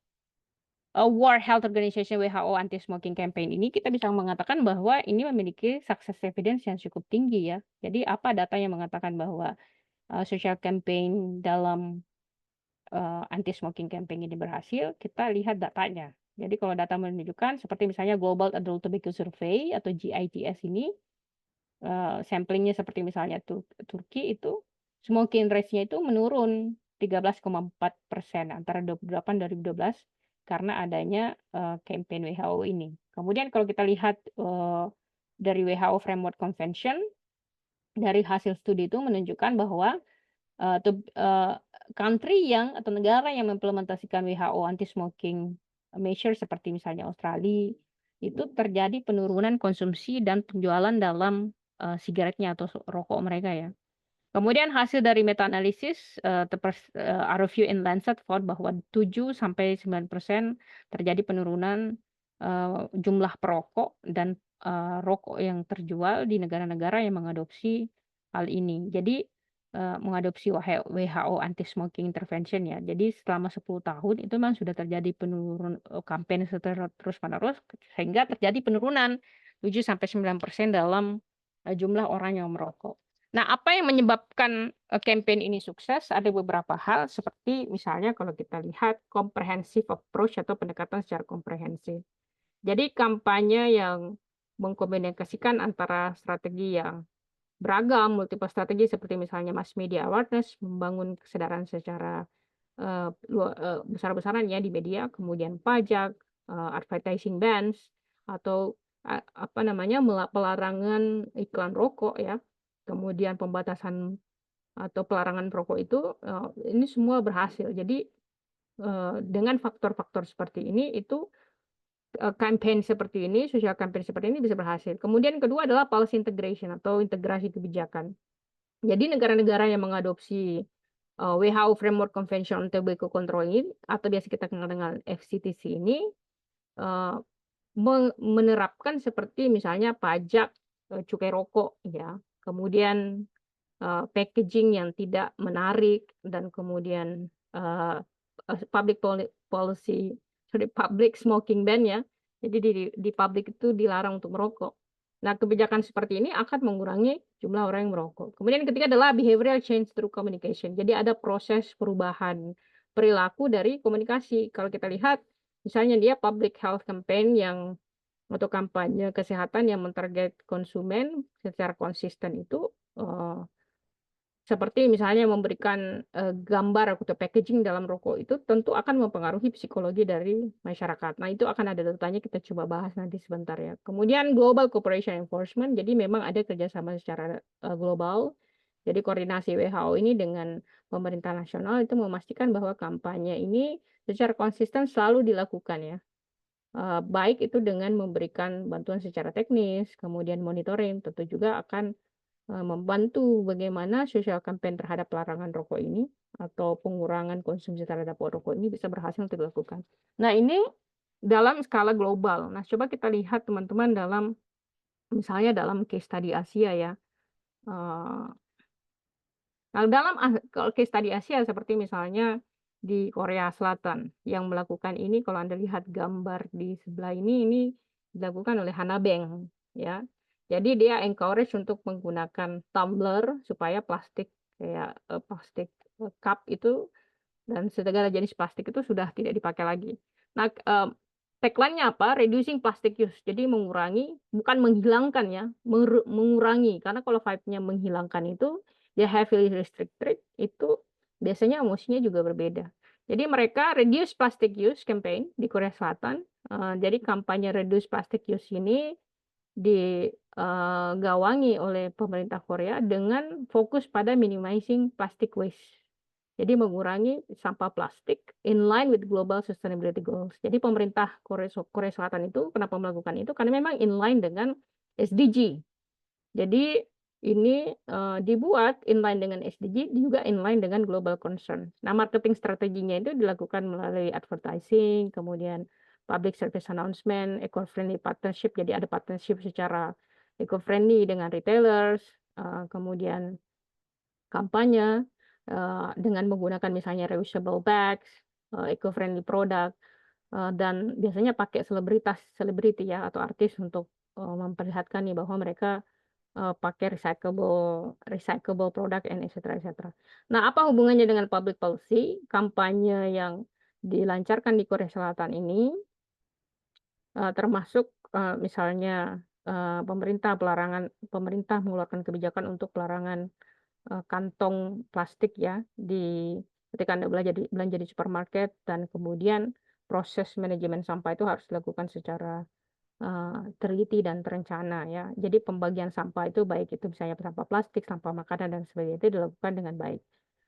Speaker 1: World Health Organization WHO Anti-Smoking Campaign ini, kita bisa mengatakan bahwa ini memiliki success evidence yang cukup tinggi ya. Jadi apa data yang mengatakan bahwa, social campaign dalam, anti-smoking campaign ini berhasil, kita lihat datanya. Jadi kalau data menunjukkan seperti misalnya Global Adult Tobacco Survey atau GITS ini, sampling seperti misalnya Turki itu, smoking rate-nya itu menurun 13,4% antara 2008 2012 karena adanya, campaign WHO ini. Kemudian kalau kita lihat, dari WHO Framework Convention, dari hasil studi itu menunjukkan bahwa, country yang atau negara yang mengimplementasikan WHO anti-smoking measure seperti misalnya Australia, itu terjadi penurunan konsumsi dan penjualan dalam, sigaretnya atau rokok mereka ya. Kemudian hasil dari meta-analisis, a review in Lancet found bahwa 7 sampai 9% terjadi penurunan, jumlah perokok dan, rokok yang terjual di negara-negara yang mengadopsi hal ini. Jadi, mengadopsi WHO anti-smoking intervention ya. Jadi selama 10 tahun itu memang sudah terjadi campaign secara terus-menerus sehingga terjadi penurunan 7 sampai 9% dalam, jumlah orang yang merokok. Nah, apa yang menyebabkan, campaign ini sukses? Ada beberapa hal seperti misalnya kalau kita lihat comprehensive approach atau pendekatan secara komprehensif. Jadi kampanye yang mengkomunikasikan antara strategi yang beragam, multiple strategi seperti misalnya mass media awareness, membangun kesadaran secara, besar-besaran ya di media, kemudian pajak, advertising bans, atau apa namanya, pelarangan iklan rokok ya, kemudian pembatasan atau pelarangan perokok itu, ini semua berhasil. Jadi, dengan faktor-faktor seperti ini itu, campaign seperti ini, social campaign seperti ini bisa berhasil. Kemudian kedua adalah policy integration atau integrasi kebijakan. Jadi negara-negara yang mengadopsi, WHO Framework Convention on Tobacco Control ini atau biasa kita kenal dengan FCTC ini, eee, menerapkan seperti misalnya pajak, cukai rokok ya, kemudian packaging yang tidak menarik dan kemudian, eee eee, public smoking ban ya. Jadi di publik itu dilarang untuk merokok. Nah, kebijakan seperti ini akan mengurangi jumlah orang yang merokok. Kemudian yang ketiga adalah behavioral change through communication. Jadi ada proses perubahan perilaku dari komunikasi. Kalau kita lihat misalnya dia public health campaign yang atau kampanye kesehatan yang mentarget konsumen secara konsisten itu, seperti misalnya memberikan, gambar atau packaging dalam rokok itu tentu akan mempengaruhi psikologi dari masyarakat. Nah, itu akan ada datanya kita coba bahas nanti sebentar ya. Kemudian global cooperation enforcement, jadi memang ada kerjasama secara, global. Jadi koordinasi WHO ini dengan pemerintah nasional itu memastikan bahwa kampanye ini secara konsisten selalu dilakukan ya. Baik itu dengan memberikan bantuan secara teknis, kemudian monitoring, tentu juga akan membantu bagaimana social campaign terhadap larangan rokok ini atau pengurangan konsumsi terhadap rokok ini bisa berhasil untuk dilakukan. Nah, ini dalam skala global. Nah, coba kita lihat teman-teman dalam misalnya dalam case study Asia ya. Eee, nah, kalau case study Asia seperti misalnya di Korea Selatan yang melakukan ini kalau Anda lihat gambar di sebelah ini dilakukan oleh Hana Bank ya. Jadi dia encourage untuk menggunakan tumbler supaya plastik kayak, plastik, cup itu dan segala jenis plastik itu sudah tidak dipakai lagi. Nah, tagline-nya apa? Reducing plastic use. Jadi mengurangi, bukan menghilangkan ya, mengurangi. Karena kalau vibe-nya menghilangkan itu, dia heavily restricted, itu biasanya emosinya juga berbeda.
Speaker 2: Jadi mereka reduce plastic use campaign di Korea Selatan. Jadi kampanye reduce plastic use ini digawangi oleh pemerintah Korea dengan fokus pada minimizing plastic waste. Jadi mengurangi sampah plastik in line with global sustainability goals. Jadi pemerintah Korea Selatan itu kenapa melakukan itu? Karena memang in line dengan SDG. Jadi ini, dibuat inline dengan SDG, juga inline dengan global concern. Nah, marketing strateginya itu dilakukan melalui advertising, kemudian public service announcement, eco-friendly partnership, jadi ada partnership secara eco-friendly dengan retailers, kemudian kampanye, dengan menggunakan misalnya reusable bags, eco-friendly product, dan biasanya pakai selebriti ya atau artis untuk, memperlihatkan nih bahwa mereka pakai recyclable recyclable product and et cetera. Nah, apa hubungannya dengan public policy? Kampanye yang dilancarkan di Korea Selatan ini, termasuk, misalnya, pemerintah mengeluarkan kebijakan untuk pelarangan, kantong plastik ya ketika Anda belanja di supermarket dan kemudian proses manajemen sampah itu harus dilakukan secara teliti dan terencana ya. Jadi pembagian sampah itu baik itu misalnya sampah plastik, sampah makanan dan sebagainya itu dilakukan dengan baik.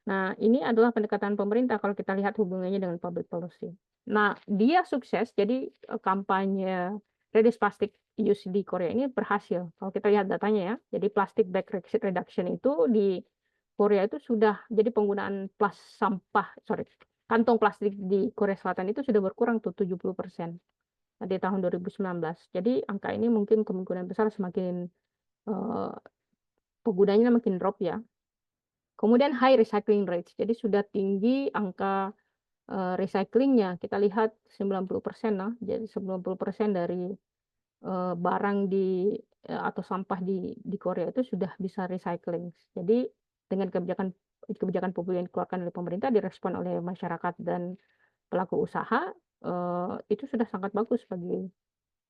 Speaker 2: Nah, ini adalah pendekatan pemerintah kalau kita lihat hubungannya dengan public policy. Nah, dia sukses jadi kampanye reduce plastic use di Korea ini berhasil. Kalau kita lihat datanya ya. Jadi plastic bag reduction itu di Korea itu sudah jadi penggunaan kantong plastik di Korea Selatan itu sudah berkurang tuh 70%. Di tahun 2019. Jadi angka ini mungkin kemungkinan besar semakin, penggunanya makin drop ya. Kemudian high recycling rates, jadi sudah tinggi angka, recycling-nya. Kita lihat 90% lah, jadi 90% dari, barang atau sampah di Korea itu sudah bisa recycling. Jadi dengan kebijakan kebijakan publik yang dikeluarkan oleh pemerintah direspon oleh masyarakat dan pelaku usaha, itu sudah sangat bagus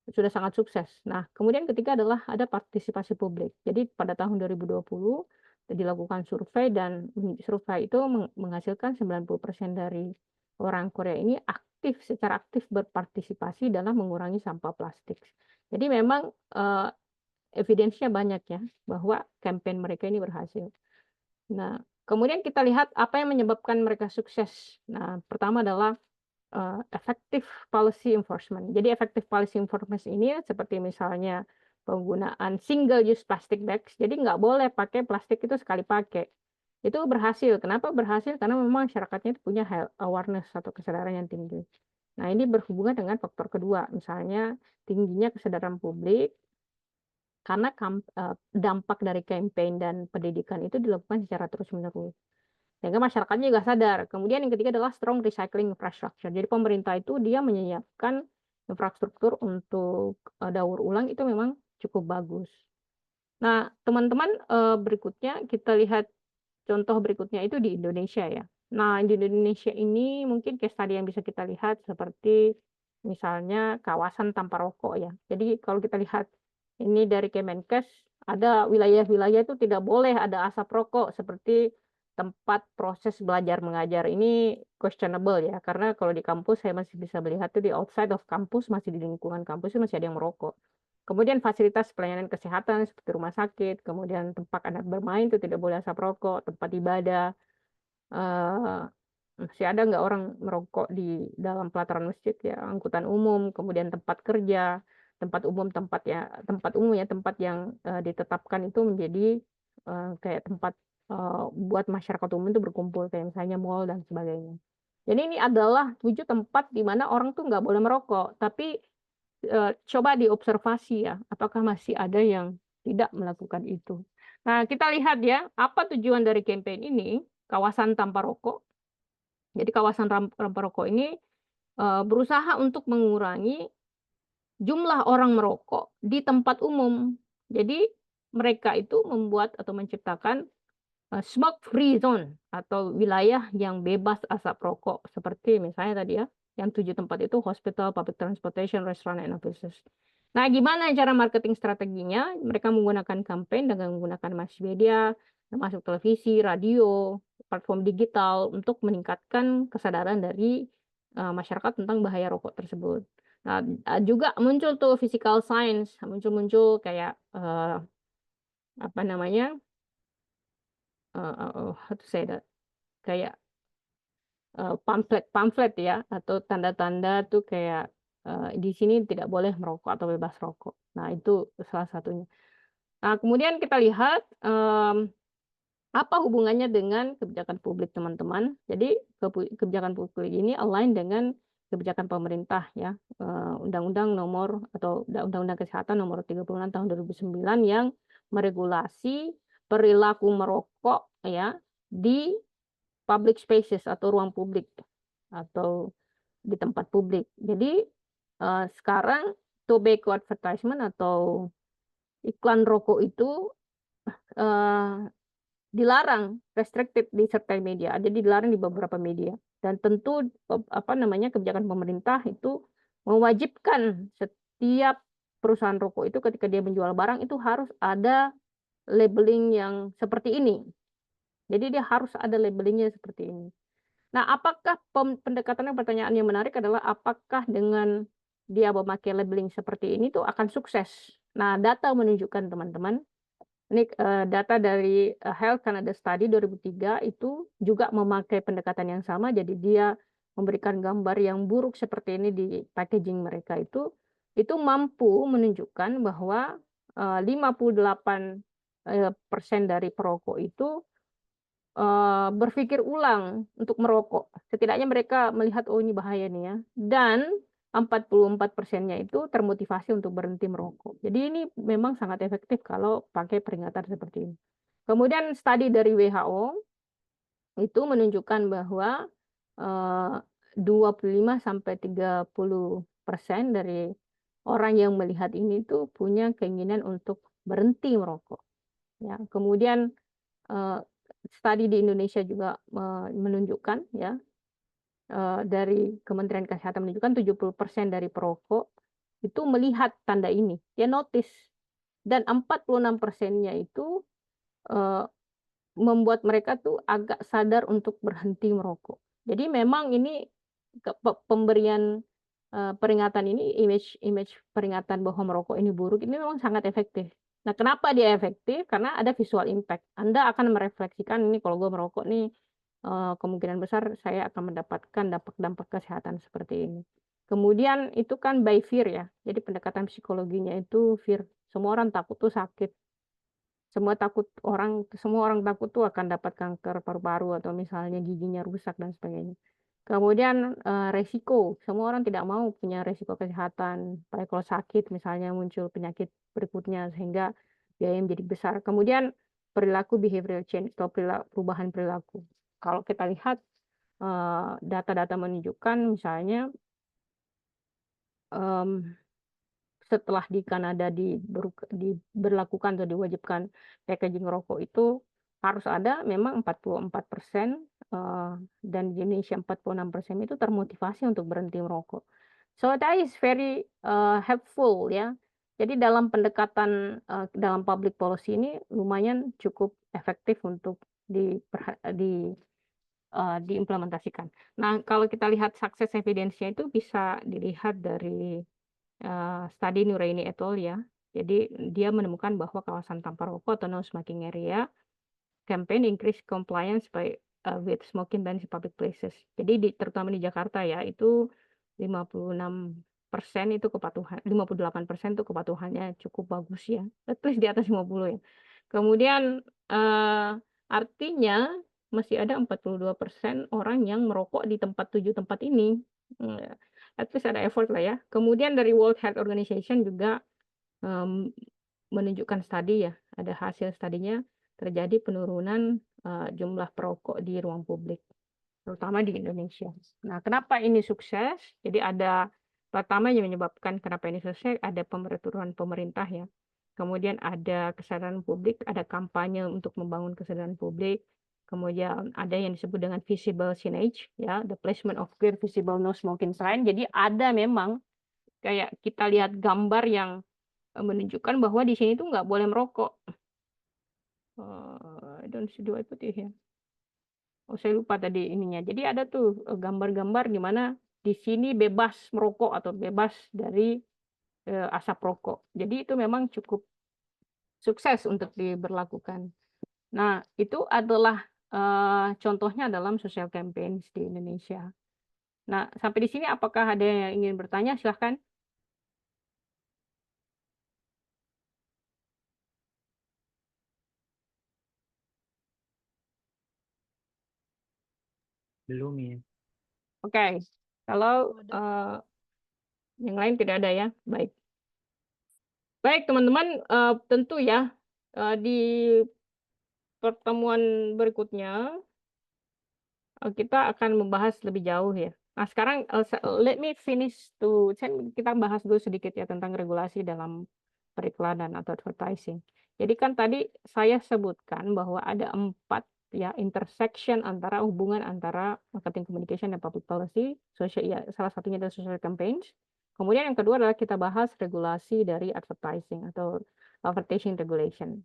Speaker 2: sudah sangat sukses. Nah, kemudian ketiga adalah ada partisipasi publik. Jadi pada tahun 2020 dilakukan survei dan survei itu menghasilkan 90% dari orang Korea ini secara aktif berpartisipasi dalam mengurangi sampah plastik. Jadi memang, evidence-nya banyak ya bahwa campaign mereka ini berhasil. Nah, kemudian kita lihat apa yang menyebabkan mereka sukses. Nah, pertama adalah effective policy enforcement. Jadi effective policy enforcement ini seperti misalnya penggunaan single use plastic bags, jadi nggak boleh pakai plastik itu sekali pakai. Itu berhasil. Kenapa berhasil? Karena memang masyarakatnya itu punya awareness atau kesadaran yang tinggi. Nah, ini berhubungan dengan faktor kedua, misalnya tingginya kesadaran publik karena dampak dari campaign dan pendidikan itu dilakukan secara terus-menerus. Sehingga masyarakatnya juga sadar. Kemudian yang ketiga adalah strong recycling infrastructure. Jadi pemerintah itu dia menyiapkan infrastruktur untuk, daur ulang itu memang cukup bagus. Nah, teman-teman, berikutnya kita lihat contoh berikutnya itu di Indonesia ya. Nah, di Indonesia ini mungkin case study yang bisa kita lihat seperti misalnya kawasan tanpa rokok ya. Jadi kalau kita lihat ini dari Kemenkes, ada wilayah-wilayah itu tidak boleh ada asap rokok seperti tempat proses belajar mengajar. Ini questionable ya, karena kalau di kampus saya masih bisa melihat tuh di outside of kampus, masih di lingkungan kampus itu masih ada yang merokok. Kemudian fasilitas pelayanan kesehatan seperti rumah sakit, kemudian tempat anak bermain itu tidak boleh asap rokok, tempat ibadah, eee, masih ada nggak orang merokok di dalam pelataran masjid ya, angkutan umum, kemudian tempat kerja, tempat umum ya, tempat yang, ditetapkan itu menjadi, kayak tempat, buat masyarakat umum itu berkumpul, kayak misalnya mall dan sebagainya. Jadi ini adalah 7 tempat di mana orang tuh nggak boleh merokok, tapi coba diobservasi ya, apakah masih ada yang tidak melakukan itu. Nah, kita lihat ya, apa tujuan dari campaign ini, kawasan tanpa rokok. Jadi kawasan tanpa rokok ini, berusaha untuk mengurangi jumlah orang merokok di tempat umum. Jadi mereka itu membuat atau menciptakan, smoke free zone atau wilayah yang bebas asap rokok, seperti misalnya tadi ya, yang 7 tempat itu hospital, public transportation, restaurant, and offices. Nah, gimana cara marketing strateginya? Mereka menggunakan campaign dengan menggunakan mass media, termasuk televisi, radio, platform digital untuk meningkatkan kesadaran dari masyarakat tentang bahaya rokok tersebut. Nah, juga muncul tuh physical science, muncul kayak apa namanya? How to say that? Kayak pamflet ya, atau tanda-tanda tuh kayak di sini tidak boleh merokok atau bebas rokok. Nah, itu salah satunya. Nah, kemudian kita lihat apa hubungannya dengan kebijakan publik, teman-teman. Jadi kebijakan publik ini align dengan kebijakan pemerintah ya, Undang-Undang nomor atau Undang-Undang Kesehatan nomor 36 tahun 2009 yang meregulasi perilaku merokok ya di public spaces atau ruang publik atau di tempat publik. Jadi sekarang tobacco advertisement atau iklan rokok itu dilarang, restricted di certain media. Jadi dilarang di beberapa media. Dan tentu apa namanya kebijakan pemerintah itu mewajibkan setiap perusahaan rokok itu ketika dia menjual barang itu harus ada labeling yang seperti ini. Jadi dia harus ada labelingnya seperti ini. Nah, apakah pendekatannya, pertanyaan yang menarik adalah apakah dengan dia memakai labeling seperti ini tuh akan sukses? Nah, data menunjukkan, teman-teman, ini data dari Health Canada Study 2003 itu juga memakai pendekatan yang sama. Jadi dia memberikan gambar yang buruk seperti ini di packaging mereka itu mampu menunjukkan bahwa 58% dari perokok itu berpikir ulang untuk merokok. Setidaknya mereka melihat, oh ini bahaya nih ya. Dan 44%-nya itu termotivasi untuk berhenti merokok. Jadi ini memang sangat efektif kalau pakai peringatan seperti ini. Kemudian studi dari WHO itu menunjukkan bahwa 25-30% dari orang yang melihat ini tuh punya keinginan untuk berhenti merokok. Ya, kemudian studi di Indonesia juga menunjukkan ya dari Kementerian Kesehatan menunjukkan 70% dari perokok itu melihat tanda ini, dia notice, dan 46%-nya itu membuat mereka tuh agak sadar untuk berhenti merokok. Jadi memang ini pemberian peringatan ini, image peringatan bahwa merokok ini buruk ini memang sangat efektif. Nah, kenapa dia efektif? Karena ada visual impact. Anda akan merefleksikan, ini kalau gue merokok nih, kemungkinan besar saya akan mendapatkan dampak-dampak kesehatan seperti ini. Kemudian itu kan by fear ya. Jadi pendekatan psikologinya itu fear. Semua orang takut tuh sakit. Semua orang takut tuh akan dapat kanker paru-paru atau misalnya giginya rusak dan sebagainya. Kemudian resiko, semua orang tidak mau punya resiko kesehatan, apalagi kalau sakit misalnya muncul penyakit berikutnya sehingga biaya menjadi besar. Kemudian perilaku behavioral change atau perubahan perilaku. Kalau kita lihat data-data menunjukkan misalnya setelah di Kanada diberlakukan atau diwajibkan packaging rokok itu harus ada memang 44%, dan di Indonesia 46% itu termotivasi untuk berhenti merokok. So that is very helpful ya. Jadi dalam pendekatan dalam public policy ini lumayan cukup efektif untuk diimplementasikan. Nah, kalau kita lihat success evidence-nya itu bisa dilihat dari studi Nuraini et al. Ya. Jadi dia menemukan bahwa kawasan tanpa rokok atau no smoking area campaign increase compliance with smoking bans in public places. Jadi terutama di Jakarta ya, itu 56% itu kepatuhan, 58% itu kepatuhannya cukup bagus ya. At least di atas 50 ya. Kemudian artinya masih ada 42% orang yang merokok di 7 tempat ini. At least ada effort lah ya. Kemudian dari World Health Organization juga menunjukkan studi ya, ada hasil studinya terjadi penurunan jumlah perokok di ruang publik, terutama di Indonesia. Nah, kenapa ini sukses? Jadi pertama yang menyebabkan kenapa ini sukses, ada pemeraturan pemerintah ya. Kemudian ada kesadaran publik, ada kampanye untuk membangun kesadaran publik. Kemudian ada yang disebut dengan visible signage, ya, the placement of clear visible no smoking sign. Jadi ada memang kayak kita lihat gambar yang menunjukkan bahwa di sini tuh nggak boleh merokok. I don't see, do I put it here? Oh, saya lupa tadi ininya. Jadi ada tuh gambar-gambar di mana di sini bebas merokok atau bebas dari asap rokok. Jadi itu memang cukup sukses untuk diberlakukan. Nah, itu adalah contohnya dalam social campaign di Indonesia. Nah, sampai di sini apakah ada yang ingin bertanya? Silahkan.
Speaker 3: Belum ya.
Speaker 2: Oke, kalau yang lain tidak ada ya, baik. Baik, teman-teman, tentu ya di pertemuan berikutnya kita akan membahas lebih jauh ya. Nah, sekarang let me finish kita bahas dulu sedikit ya tentang regulasi dalam periklanan atau advertising. Jadi kan tadi saya sebutkan bahwa ada 4 ya intersection antara hubungan antara marketing communication dan public policy, social ya salah satunya adalah social campaigns. Kemudian yang kedua adalah kita bahas regulasi dari advertising atau advertising regulation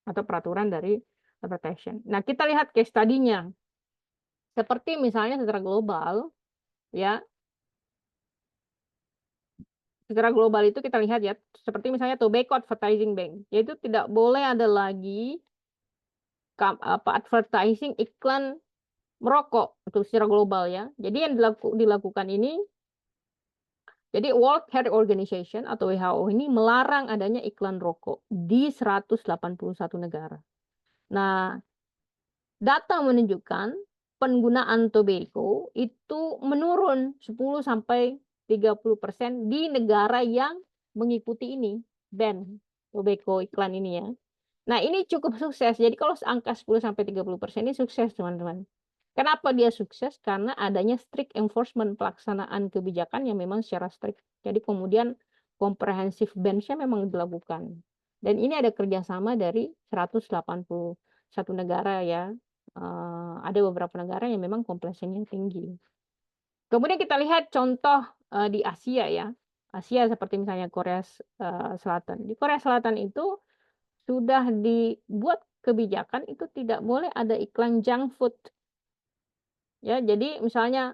Speaker 2: atau peraturan dari advertising. Nah, kita lihat case study-nya. Seperti misalnya secara global, ya, secara global itu kita lihat ya, seperti misalnya tobacco advertising ban, yaitu tidak boleh ada lagi advertising iklan merokok untuk secara global ya. Jadi yang dilakukan ini, jadi World Health Organization atau WHO ini melarang adanya iklan rokok di 181 negara. Nah, data menunjukkan penggunaan tobacco itu menurun 10-30% di negara yang mengikuti ini, ban tobacco iklan ini ya. Nah, ini cukup sukses. Jadi kalau angka 10-30% ini sukses, teman-teman. Kenapa dia sukses? Karena adanya strict enforcement, pelaksanaan kebijakan yang memang secara strict. Jadi kemudian comprehensive ban-nya memang dilakukan. Dan ini ada kerjasama dari 181 negara ya. Ada beberapa negara yang memang kompleksennya tinggi. Kemudian kita lihat contoh di Asia ya. Asia seperti misalnya Korea Selatan. Di Korea Selatan itu sudah dibuat kebijakan itu tidak boleh ada iklan junk food. Ya, jadi misalnya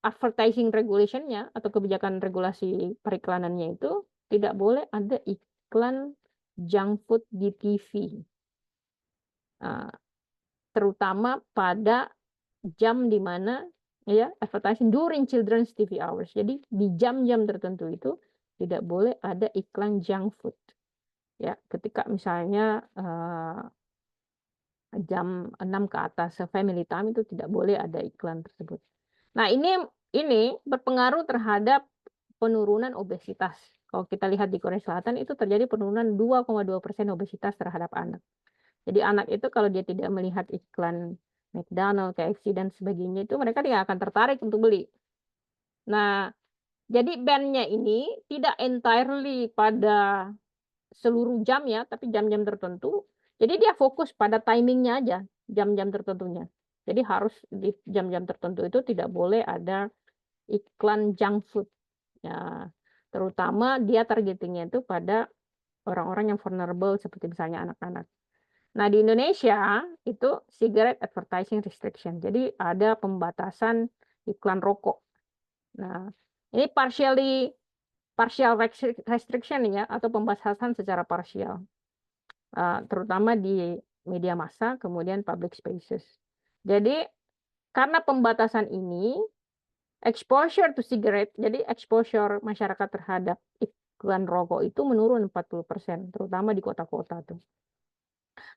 Speaker 2: advertising regulation-nya atau kebijakan regulasi periklanannya itu tidak boleh ada iklan junk food di TV. Terutama pada jam di mana ya advertising during children's TV hours. Jadi di jam-jam tertentu itu tidak boleh ada iklan junk food. Ya, ketika misalnya jam 6 ke atas family time itu tidak boleh ada iklan tersebut. Nah, ini berpengaruh terhadap penurunan obesitas. Kalau kita lihat di Korea Selatan itu terjadi penurunan 2,2% obesitas terhadap anak. Jadi anak itu kalau dia tidak melihat iklan McDonald, KFC dan sebagainya itu mereka tidak akan tertarik untuk beli. Nah, jadi ban-nya ini tidak entirely pada seluruh jam ya, tapi jam-jam tertentu. Jadi dia fokus pada timingnya aja, jam-jam tertentunya. Jadi harus di jam-jam tertentu itu tidak boleh ada iklan junk food. Ya, terutama dia targetingnya itu pada orang-orang yang vulnerable seperti misalnya anak-anak. Nah, di Indonesia itu cigarette advertising restriction. Jadi ada pembatasan iklan rokok. Nah, ini partial restriction ya atau pembatasan secara parsial. Terutama di media massa, kemudian public spaces. Jadi karena pembatasan ini exposure to cigarette, jadi exposure masyarakat terhadap iklan rokok itu menurun 40%, terutama di kota-kota tuh.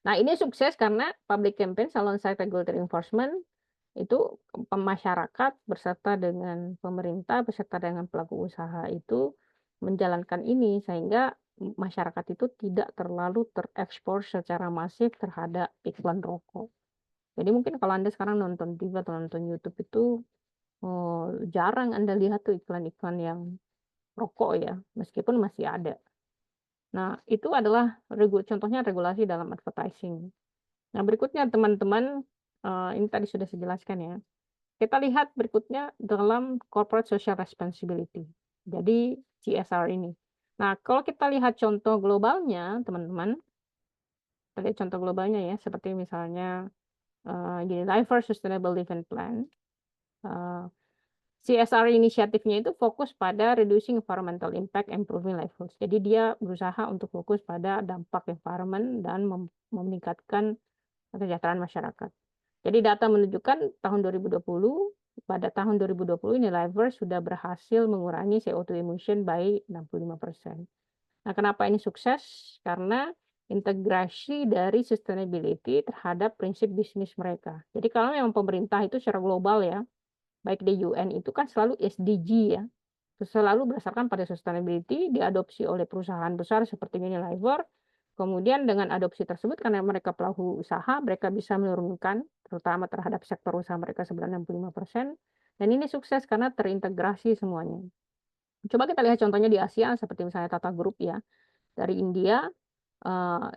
Speaker 2: Nah, ini sukses karena public campaign alongside regulatory enforcement itu masyarakat beserta dengan pemerintah, beserta dengan pelaku usaha itu menjalankan ini sehingga masyarakat itu tidak terlalu terekspos secara masif terhadap iklan rokok. Jadi mungkin kalau Anda sekarang nonton TV atau nonton YouTube itu jarang Anda lihat tuh iklan-iklan yang rokok ya, meskipun masih ada. Nah, itu adalah contohnya regulasi dalam advertising. Nah, berikutnya teman-teman, ini tadi sudah saya jelaskan ya. Kita lihat berikutnya dalam corporate social responsibility. Jadi CSR ini. Nah, kalau kita lihat contoh globalnya, teman-teman, kita lihat contoh globalnya ya, seperti misalnya Unilever Sustainable Living Plan. CSR inisiatifnya itu fokus pada reducing environmental impact, improving livelihoods. Jadi dia berusaha untuk fokus pada dampak environment dan meningkatkan kesejahteraan masyarakat. Jadi data menunjukkan tahun 2020, pada tahun 2020 Unilever sudah berhasil mengurangi CO2 emission by 65%. Nah, kenapa ini sukses? Karena integrasi dari sustainability terhadap prinsip bisnis mereka. Jadi kalau memang pemerintah itu secara global ya, baik di UN itu kan selalu SDG ya, selalu berdasarkan pada sustainability, diadopsi oleh perusahaan besar seperti Unilever. Kemudian dengan adopsi tersebut, karena mereka pelaku usaha, mereka bisa menurunkan, terutama terhadap sektor usaha mereka sebenarnya 65%. Dan ini sukses karena terintegrasi semuanya. Coba kita lihat contohnya di Asia, seperti misalnya Tata Group ya, dari India.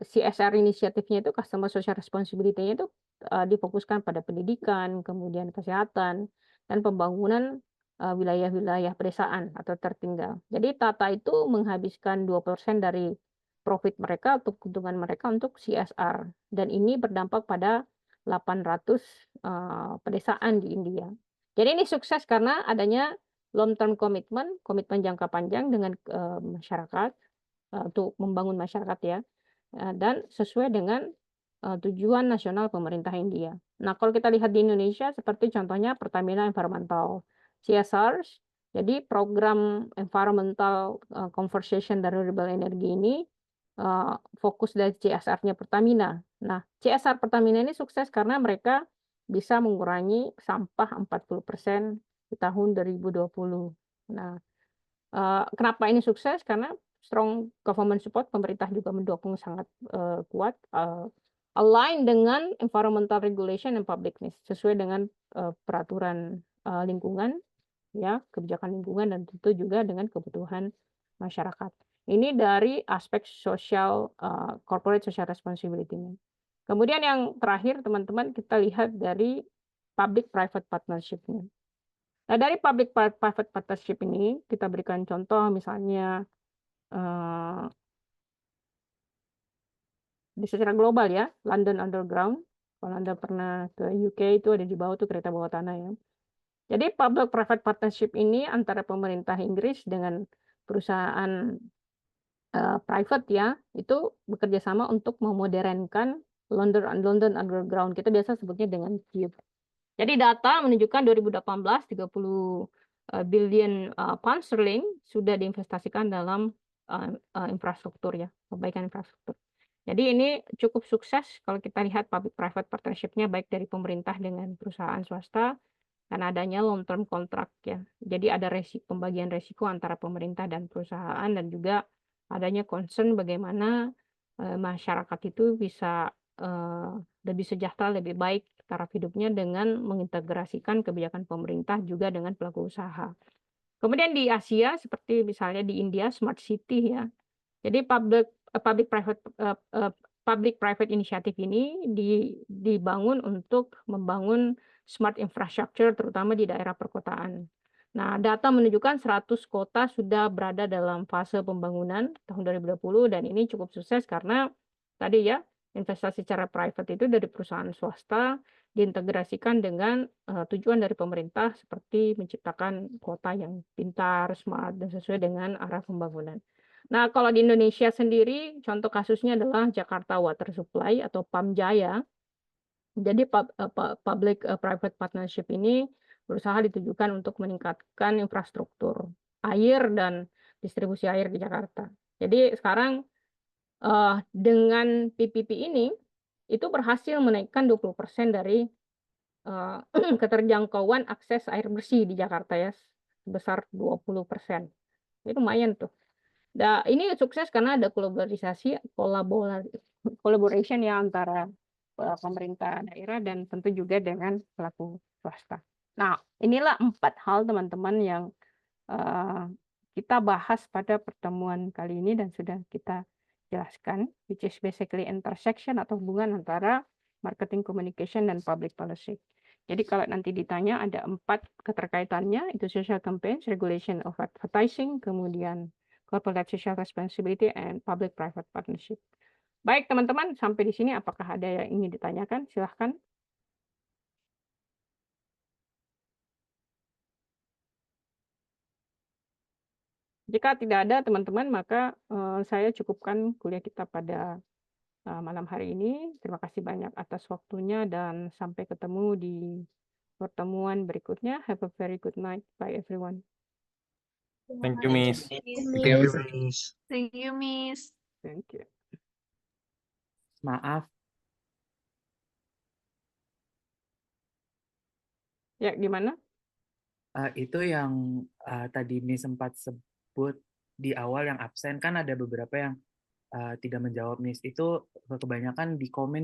Speaker 2: CSR inisiatifnya itu Customer Social Responsibility-nya itu difokuskan pada pendidikan, kemudian kesehatan, dan pembangunan wilayah-wilayah pedesaan atau tertinggal. Jadi Tata itu menghabiskan 2% dari profit mereka atau keuntungan mereka untuk CSR, dan ini berdampak pada 800 pedesaan di India. Jadi ini sukses karena adanya long term commitment, komitmen jangka panjang dengan masyarakat, untuk membangun masyarakat ya. Dan sesuai dengan tujuan nasional pemerintah India. Nah, kalau kita lihat di Indonesia seperti contohnya Pertamina Environmental CSR, jadi program environmental conservation dan renewable energy ini fokus dari CSR-nya Pertamina. Nah, CSR Pertamina ini sukses karena mereka bisa mengurangi sampah 40% di tahun 2020. Nah, kenapa ini sukses? Karena strong government support, pemerintah juga mendukung sangat kuat, align dengan environmental regulation and public needs, sesuai dengan peraturan lingkungan, ya, kebijakan lingkungan, dan tentu juga dengan kebutuhan masyarakat. Ini dari aspek social, corporate social responsibility-nya. Kemudian yang terakhir, teman-teman, kita lihat dari public-private partnership-nya. Nah, dari public-private partnership ini, kita berikan contoh misalnya di secara global ya, London Underground. Kalau Anda pernah ke UK itu ada di bawah tuh kereta bawah tanah ya. Jadi public-private partnership ini antara pemerintah Inggris dengan perusahaan private ya, itu bekerja sama untuk memodernkan London Underground. Kita biasa sebutnya dengan Tube. Jadi data menunjukkan 2018 30 billion pound sterling sudah diinvestasikan dalam infrastruktur ya, perbaikan infrastruktur. Jadi ini cukup sukses kalau kita lihat public-private partnership-nya baik dari pemerintah dengan perusahaan swasta, karena adanya long term contract ya. Jadi ada pembagian resiko antara pemerintah dan perusahaan, dan juga adanya concern bagaimana masyarakat itu bisa lebih sejahtera, lebih baik taraf hidupnya dengan mengintegrasikan kebijakan pemerintah juga dengan pelaku usaha. Kemudian di Asia seperti misalnya di India Smart City ya. Jadi public private initiative ini dibangun untuk membangun smart infrastructure terutama di daerah perkotaan. Nah, data menunjukkan 100 kota sudah berada dalam fase pembangunan tahun 2020, dan ini cukup sukses karena tadi ya, investasi secara private itu dari perusahaan swasta diintegrasikan dengan tujuan dari pemerintah seperti menciptakan kota yang pintar, smart, dan sesuai dengan arah pembangunan. Nah, kalau di Indonesia sendiri, contoh kasusnya adalah Jakarta Water Supply atau PAMJaya. Jadi public-private partnership ini berusaha ditujukan untuk meningkatkan infrastruktur air dan distribusi air di Jakarta. Jadi sekarang dengan PPP ini, itu berhasil menaikkan 20% dari keterjangkauan akses air bersih di Jakarta ya, sebesar 20%. Itu lumayan tuh. Nah, ini sukses karena ada collaboration ya antara pemerintah daerah dan tentu juga dengan pelaku swasta. Nah, inilah 4 hal teman-teman yang kita bahas pada pertemuan kali ini dan sudah kita jelaskan, which is basically intersection atau hubungan antara marketing communication dan public policy. Jadi kalau nanti ditanya ada 4 keterkaitannya, itu social campaigns, regulation of advertising, kemudian corporate social responsibility, and public-private partnership. Baik teman-teman, sampai di sini apakah ada yang ingin ditanyakan? Silahkan. Jika tidak ada teman-teman, maka saya cukupkan kuliah kita pada malam hari ini. Terima kasih banyak atas waktunya dan sampai ketemu di pertemuan berikutnya. Have a very good night. Bye everyone.
Speaker 3: Thank you, Miss.
Speaker 4: Thank you,
Speaker 5: Miss.
Speaker 4: Miss.
Speaker 5: Thank you, Miss.
Speaker 2: Thank you.
Speaker 6: Maaf,
Speaker 2: Ya, gimana?
Speaker 6: itu yang tadi Miss sempat sebut di awal yang absen, kan ada beberapa yang tidak menjawab, Miss. Itu kebanyakan di komen